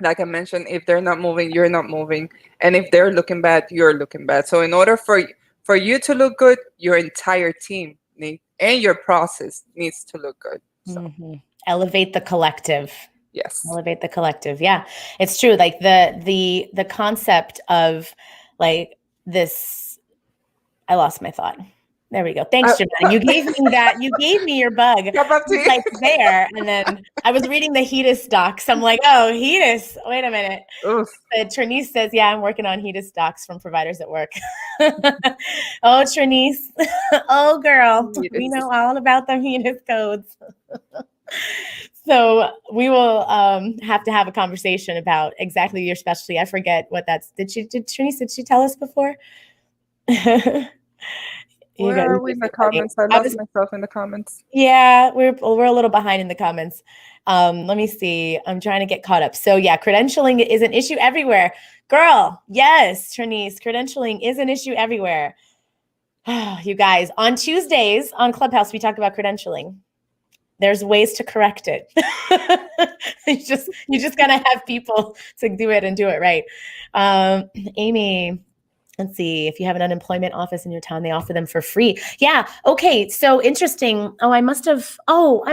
like I mentioned, if they're not moving, you're not moving. And if they're looking bad, you're looking bad. So in order for you to look good, your entire team and your process needs to look good. So. Elevate the collective. Yes. Elevate the collective. Yeah, it's true. Like the concept of like this, I lost my thought. There we go. Thanks, Jovanny. You gave me that. You gave me your bug. Like there. And then I was reading the HEDIS docs. I'm like, oh, HEDIS. Wait a minute. Trinice says, yeah, I'm working on HEDIS docs from providers at work. Oh, Trinice. Oh, girl. We know all about the HEDIS codes. So we will have to have a conversation about exactly your specialty. I forget what that's. Did Trinice, did she tell us before? Where are we in the comments? I lost myself in the comments. Yeah, we're a little behind in the comments. Let me see. I'm trying to get caught up. So yeah, credentialing is an issue everywhere. Girl, yes, Trinice, credentialing is an issue everywhere. You guys, on Tuesdays on Clubhouse, we talk about credentialing. There's ways to correct it. you just gotta have people to do it and do it right. Amy. Let's see. If you have an unemployment office in your town, they offer them for free. Yeah. Okay. So interesting. I'm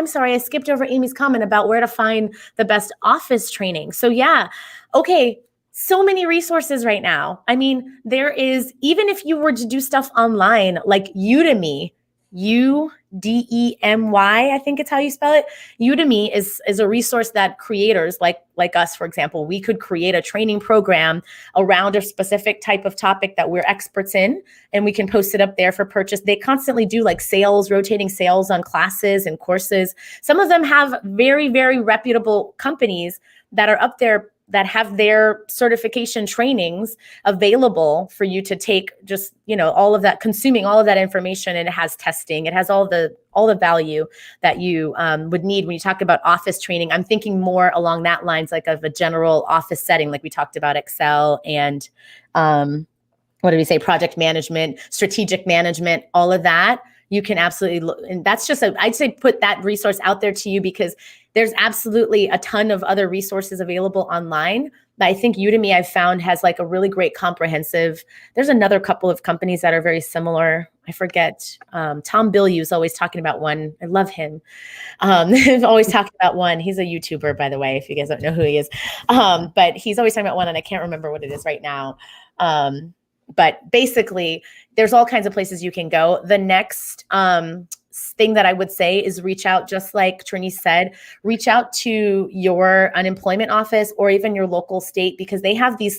sorry. I skipped over Amy's comment about where to find the best office training. So yeah. Okay. So many resources right now. I mean, there is, even if you were to do stuff online, like Udemy, Udemy, I think it's how you spell it. Udemy is a resource that creators like us, for example, we could create a training program around a specific type of topic that we're experts in, and we can post it up there for purchase. They constantly do like sales, rotating sales on classes and courses. Some of them have very, very reputable companies that are up there that have their certification trainings available for you to take, just, all of that, consuming all of that information. And it has testing, it has all the value that you would need when you talk about office training. I'm thinking more along that lines, like of a general office setting, like we talked about Excel and what did we say? Project management, strategic management, all of that. You can absolutely look, and that's just I'd say put that resource out there to you, because there's absolutely a ton of other resources available online. But I think Udemy, I've found, has like a really great comprehensive. There's another couple of companies that are very similar. I forget. Tom Bilyeu is always talking about one. I love him. He's always talking about one. He's a YouTuber, by the way, if you guys don't know who he is. But he's always talking about one, and I can't remember what it is right now. But basically, there's all kinds of places you can go. The next thing that I would say is reach out, just like Trini said, reach out to your unemployment office or even your local state, because they have these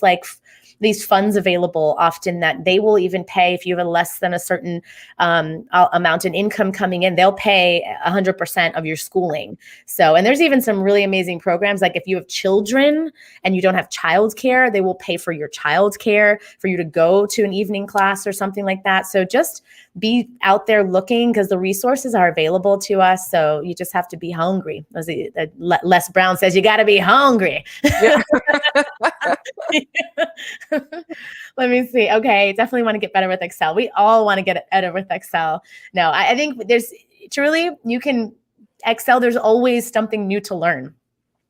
funds available often that they will even pay if you have less than a certain amount in income coming in. They'll pay 100% of your schooling. So, and there's even some really amazing programs. Like if you have children and you don't have childcare, they will pay for your childcare for you to go to an evening class or something like that. So just be out there looking, because the resources are available to us. So you just have to be hungry. As Les Brown says, you got to be hungry. Yeah. Let me see. Okay. Definitely want to get better with Excel. We all want to get better with Excel. No, I think there's truly, Excel, there's always something new to learn.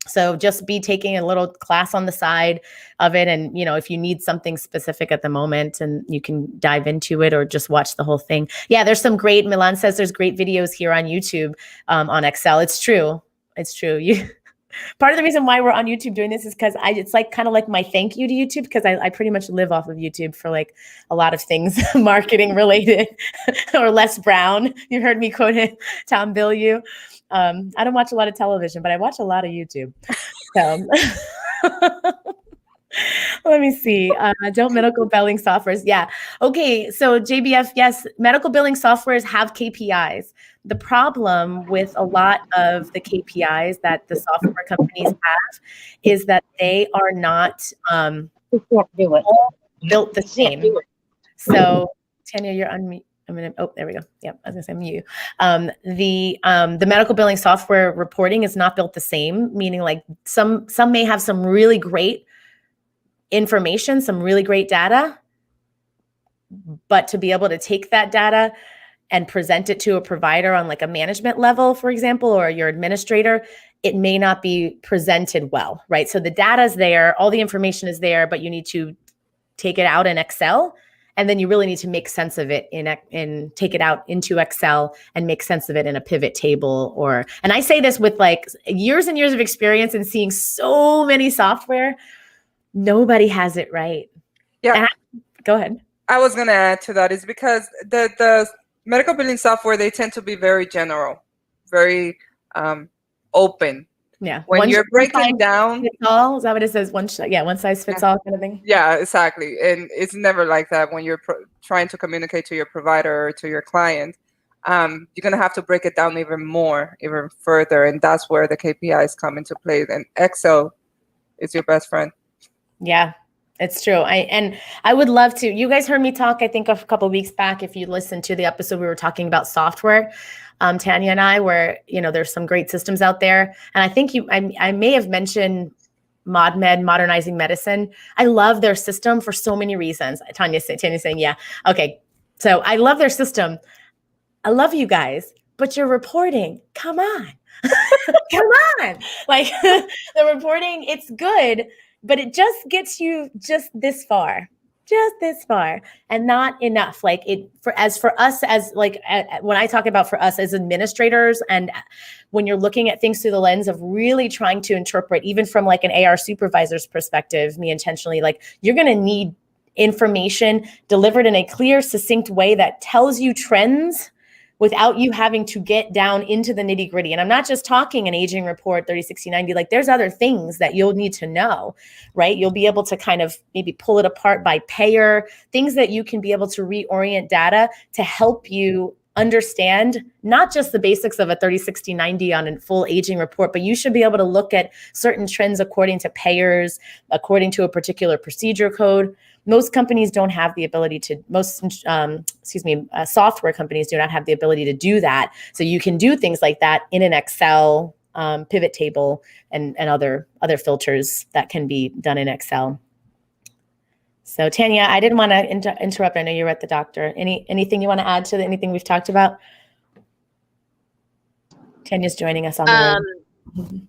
So just be taking a little class on the side of it. And, if you need something specific at the moment, and you can dive into it or just watch the whole thing. Yeah, there's some great, Milan says there's great videos here on YouTube on Excel. It's true. It's true. Part of the reason why we're on YouTube doing this is because it's like kind of like my thank you to YouTube, because I pretty much live off of YouTube for like a lot of things marketing related. Or Les Brown. You heard me quote it, Tom Bilyeu. I don't watch a lot of television, but I watch a lot of YouTube. So let me see. Don't medical billing softwares. Yeah. Okay. So JBF, yes, medical billing softwares have KPIs. The problem with a lot of the KPIs that the software companies have is that they are not all built the same. So Tanya, you're on mute. There we go. Yep, I was gonna say mute. The medical billing software reporting is not built the same, meaning like some may have some really great information, some really great data, but to be able to take that data and present it to a provider on like a management level, for example, or your administrator, it may not be presented well, right? So the data is there, all the information is there, but you need to take it out in Excel. And then you really need to make sense of it in take it out into Excel and make sense of it in a pivot table and I say this with like years and years of experience and seeing so many software, nobody has it right. Yeah. Go ahead. I was going to add to that is because the medical billing software, they tend to be very general, very open. Yeah. When you're breaking down, fits all, is that what it says? One size fits all kind of thing. Yeah, exactly. And it's never like that when you're trying to communicate to your provider or to your client. You're going to have to break it down even further. And that's where the KPIs come into play. And Excel is your best friend. Yeah, it's true. I would love to. You guys heard me talk, I think, a couple of weeks back. If you listened to the episode, we were talking about software. Tanya and I, where there's some great systems out there, and I think I may have mentioned ModMed, Modernizing Medicine. I love their system for so many reasons. Tanya's saying, yeah, okay. So I love their system. I love you guys, but your reporting, come on, come on. Like the reporting, it's good, but it just gets you just this far. just this far and not enough. Like for us as like, when I talk about for us as administrators, and when you're looking at things through the lens of really trying to interpret, even from like an AR supervisor's perspective, me intentionally, like you're going to need information delivered in a clear, succinct way that tells you trends without you having to get down into the nitty gritty. And I'm not just talking an aging report, 30, 60, 90, like there's other things that you'll need to know, right? You'll be able to kind of maybe pull it apart by payer, things that you can be able to reorient data to help you understand not just the basics of a 30, 60, 90 on a full aging report, but you should be able to look at certain trends according to payers, according to a particular procedure code. Most companies don't have the ability to, software companies do not have the ability to do that. So you can do things like that in an Excel pivot table and other filters that can be done in Excel. So Tanya, I didn't want to interrupt. I know you're at the doctor. Anything you want to add to anything we've talked about? Tanya's joining us on the road.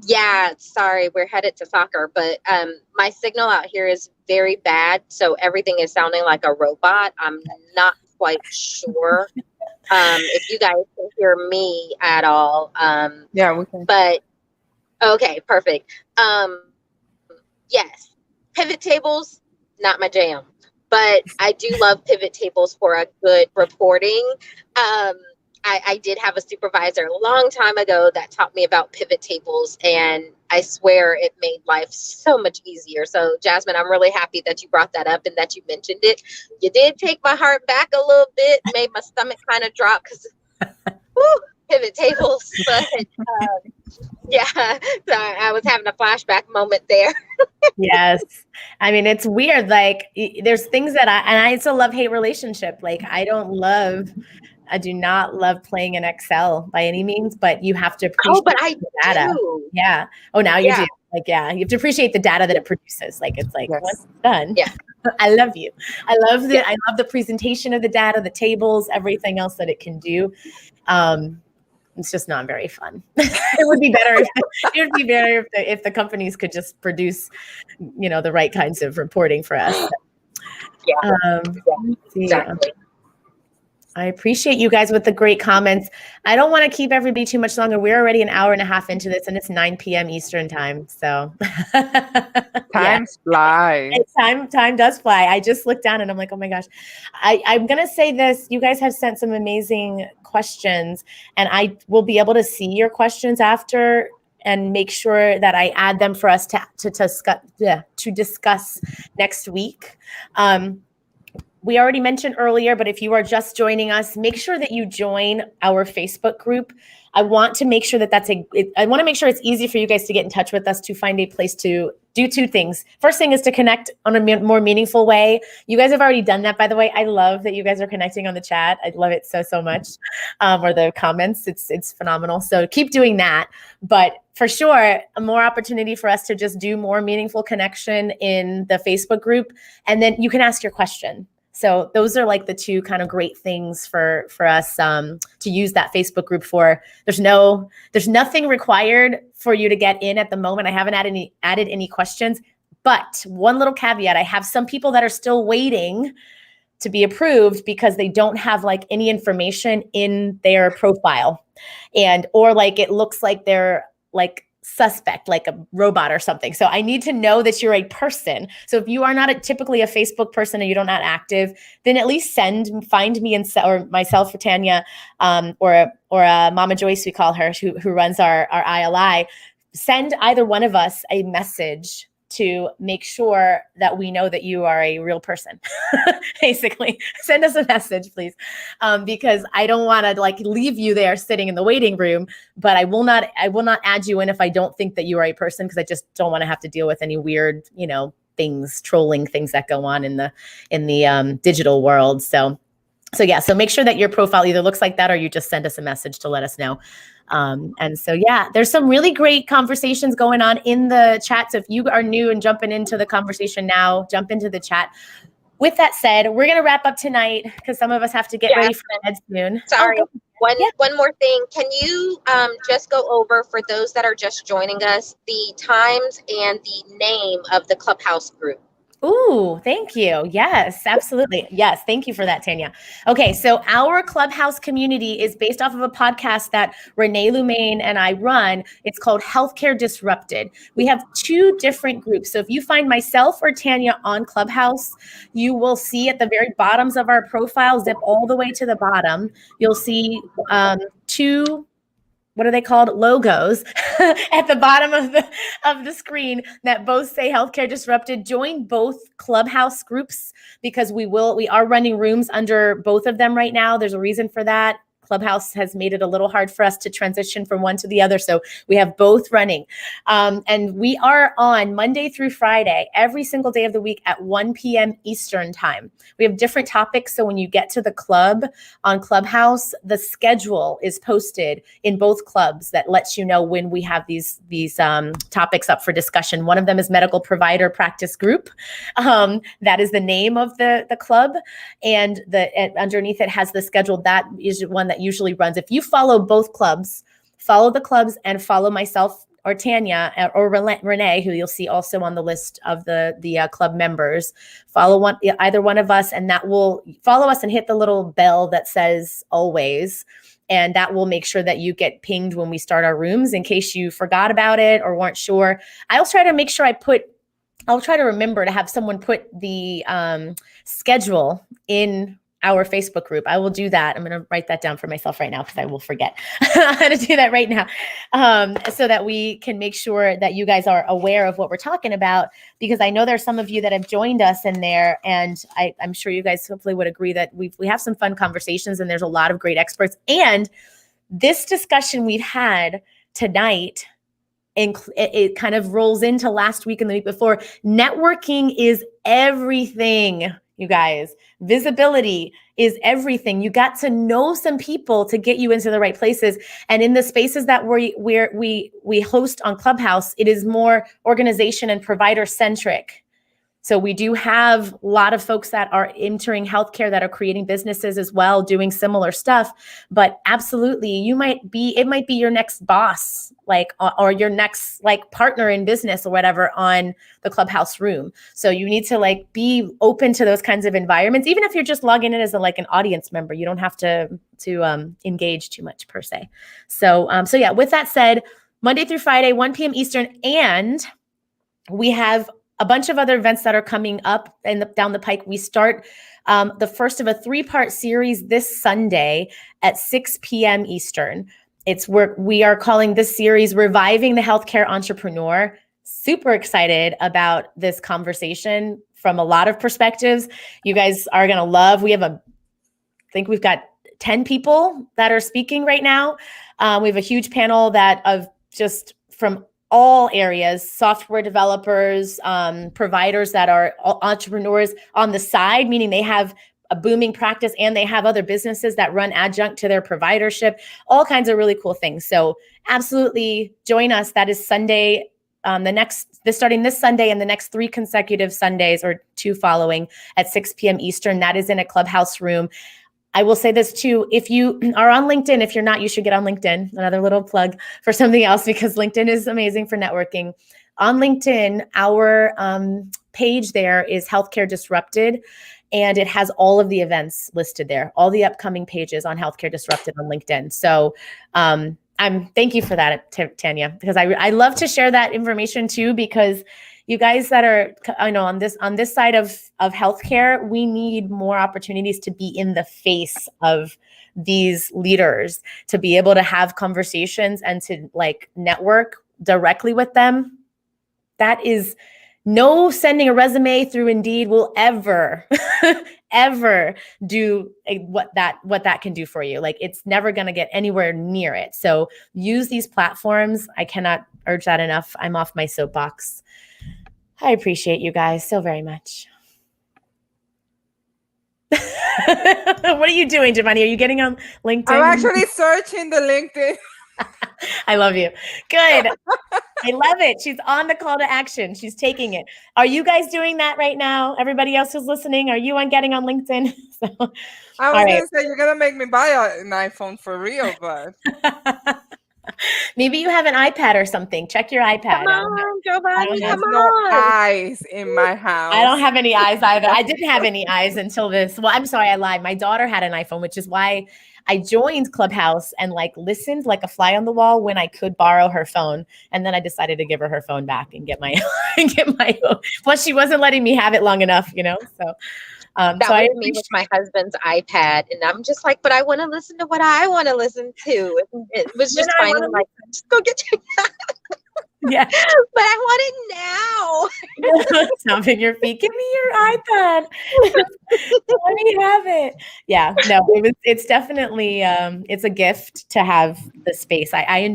Yeah, sorry, we're headed to soccer, but my signal out here is very bad, so everything is sounding like a robot. I'm not quite sure if you guys can hear me at all. Yeah, we can. But okay, perfect. Yes, pivot tables, not my jam, but I do love pivot tables for a good reporting. I did have a supervisor a long time ago that taught me about pivot tables, and I swear it made life so much easier. So Jasmine, I'm really happy that you brought that up and that you mentioned it. You did take my heart back a little bit, made my stomach kind of drop because pivot tables. But yeah, so I was having a flashback moment there. Yes. I mean, it's weird. Like there's things that it's a love-hate relationship. Like I do not love playing in Excel by any means, but you have to appreciate the data. Do. Yeah. Oh, now you do. Like, yeah, you have to appreciate the data that it produces. Like, it's like, once it's done. Yeah. I love you. I love the presentation of the data, the tables, everything else that it can do. It's just not very fun. It would be better if the companies could just produce, the right kinds of reporting for us. Yeah. Exactly. I appreciate you guys with the great comments. I don't want to keep everybody too much longer. We're already an hour and a half into this, and it's 9 p.m. Eastern time. So time flies. Time does fly. I just looked down and I'm like, oh my gosh. I'm going to say this. You guys have sent some amazing questions, and I will be able to see your questions after and make sure that I add them for us to discuss next week. We already mentioned earlier, but if you are just joining us, make sure that you join our Facebook group. I want to make sure that I want to make sure it's easy for you guys to get in touch with us, to find a place to do two things. First thing is to connect on a more meaningful way. You guys have already done that, by the way. I love that you guys are connecting on the chat. I love it so much. Or the comments. It's phenomenal. So keep doing that. But for sure, a more opportunity for us to just do more meaningful connection in the Facebook group. And then you can ask your question. So those are like the two kind of great things for us to use that Facebook group for. There's nothing required for you to get in at the moment. I haven't added any questions, but one little caveat: I have some people that are still waiting to be approved because they don't have like any information in their profile, or like it looks like they're like suspect, like a robot or something. So I need to know that you're a person. So if you are not typically a Facebook person and you're not active, then at least find me or myself or Tanya, or Mama Joyce, we call her, who runs our ILI. Send either one of us a message to make sure that we know that you are a real person. Basically, send us a message, please, because I don't want to like leave you there sitting in the waiting room. But I will not add you in if I don't think that you are a person, because I just don't want to have to deal with any weird, trolling things that go on in the digital world. So make sure that your profile either looks like that or you just send us a message to let us know. And so, there's some really great conversations going on in the chat. So if you are new and jumping into the conversation now, jump into the chat. With that said, we're going to wrap up tonight because some of us have to get ready for bed soon. Sorry. One more thing. Can you just go over, for those that are just joining us, the times and the name of the Clubhouse group? Ooh, thank you. Yes, absolutely. Yes, thank you for that, Tanya. Okay, so our Clubhouse community is based off of a podcast that Renee Lumaine and I run. It's called Healthcare Disrupted. We have 2 different groups. So if you find myself or Tanya on Clubhouse, you will see at the very bottoms of our profile, zip all the way to the bottom, you'll see 2, what are they called? Logos at the bottom of the screen that both say Healthcare Disrupted. Join both Clubhouse groups because we are running rooms under both of them right now. There's a reason for that. Clubhouse has made it a little hard for us to transition from one to the other. So we have both running. And we are on Monday through Friday, every single day of the week at 1 p.m. Eastern time. We have different topics. So when you get to the club on Clubhouse, the schedule is posted in both clubs that lets you know when we have these topics up for discussion. One of them is Medical Provider Practice Group. That is the name of the club. And underneath it has the schedule. That is one that usually runs. If you follow both clubs, follow the clubs and follow myself or Tanya or Renee, who you'll see also on the list of the club members, follow either one of us, and that will follow us and hit the little bell that says always. And that will make sure that you get pinged when we start our rooms in case you forgot about it or weren't sure. I'll try to make sure I'll try to remember to have someone put the schedule in our Facebook group. I will do that. I'm going to write that down for myself right now because I will forget how to do that right now, so that we can make sure that you guys are aware of what we're talking about, because I know there's some of you that have joined us in there, and I'm sure you guys hopefully would agree that we have some fun conversations and there's a lot of great experts. And this discussion we've had tonight, it kind of rolls into last week and the week before. Networking is everything, you guys. Visibility is everything. You got to know some people to get you into the right places. And in the spaces that we host on Clubhouse, it is more organization and provider centric. So we do have a lot of folks that are entering healthcare that are creating businesses as well, doing similar stuff. But absolutely, it might be your next boss, or your next partner in business or whatever on the Clubhouse room. So you need to be open to those kinds of environments, even if you're just logging in as an audience member. You don't have to engage too much per se. So yeah. With that said, Monday through Friday, 1 p.m. Eastern, and we have a bunch of other events that are coming up down the pike. We start the first of a 3-part series this Sunday at 6 p.m. Eastern. We are calling this series Reviving the Healthcare Entrepreneur. Super excited about this conversation from a lot of perspectives. You guys are going to love. I think we've got 10 people that are speaking right now. We have a huge panel of just from all areas, software developers, providers that are entrepreneurs on the side, meaning they have a booming practice and they have other businesses that run adjunct to their providership, all kinds of really cool things. So absolutely join us. That is Sunday, starting this Sunday and the next 3 consecutive Sundays or 2 following at 6 p.m. Eastern. That is in a Clubhouse room. I will say this too, if you are on LinkedIn, if you're not, you should get on LinkedIn. Another little plug for something else, because LinkedIn is amazing for networking. On LinkedIn, our page there is Healthcare Disrupted, and it has all of the events listed there, all the upcoming pages on Healthcare Disrupted on LinkedIn. So thank you for that, Tanya, because I love to share that information too, because you guys that are, I know on this side of healthcare, we need more opportunities to be in the face of these leaders, to be able to have conversations and to network directly with them. That is no sending a resume through Indeed will ever, ever do what that can do for you. It's never going to get anywhere near it. So use these platforms. I cannot urge that enough. I'm off my soapbox. I appreciate you guys so very much. What are you doing, Jovanny? Are you getting on LinkedIn? I'm actually searching the LinkedIn. I love you. Good. I love it. She's on the call to action. She's taking it. Are you guys doing that right now? Everybody else who's listening, are you getting on LinkedIn? I was going to say, you're going to make me buy an iPhone for real, but. Maybe you have an iPad or something. Check your iPad. Come on, Jovanny, There's come no on. eyes in my house. I don't have any eyes either. I didn't have any eyes until this. Well, I'm sorry, I lied. My daughter had an iPhone, which is why I joined Clubhouse and like listened like a fly on the wall when I could borrow her phone. And then I decided to give her her phone back and get my own. Plus, she wasn't letting me have it long enough, you know? So, That so was me with my husband's iPad, and I'm just like, but I want to listen to what I want to listen to. It was just finding like, just go get your, yeah. but I want it now. Stomping your feet. Give me your iPad. Let me have it. Yeah, no, it's definitely it's a gift to have the space. I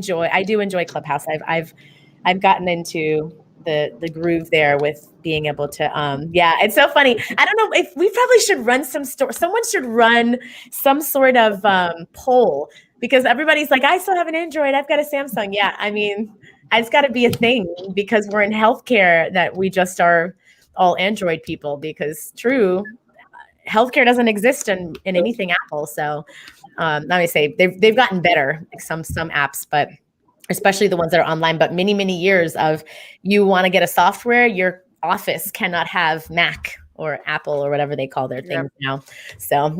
do enjoy Clubhouse. I've gotten into the groove there with being able to yeah, it's so funny. I don't know if we probably should run someone should run some sort of poll, because everybody's like, I still have an Android, I've got a Samsung. Yeah, I mean, it's got to be a thing because we're in healthcare that we just are all Android people, because healthcare doesn't exist in anything Apple. So let me say they've gotten better, like some apps, but especially the ones that are online. But many years of, you want to get a software, your office cannot have Mac or Apple or whatever they call their things now. So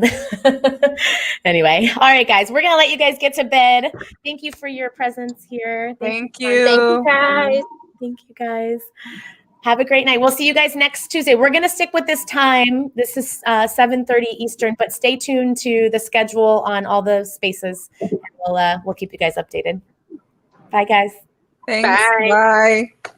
anyway, all right, guys, we're gonna let you guys get to bed. Thank you for your presence here. Thank you. Thank you, guys. Thank you, guys. Have a great night. We'll see you guys next Tuesday. We're going to stick with this time. This is 7:30 Eastern, but stay tuned to the schedule on all the spaces. And we'll keep you guys updated. Bye, guys. Thanks. Bye. Bye.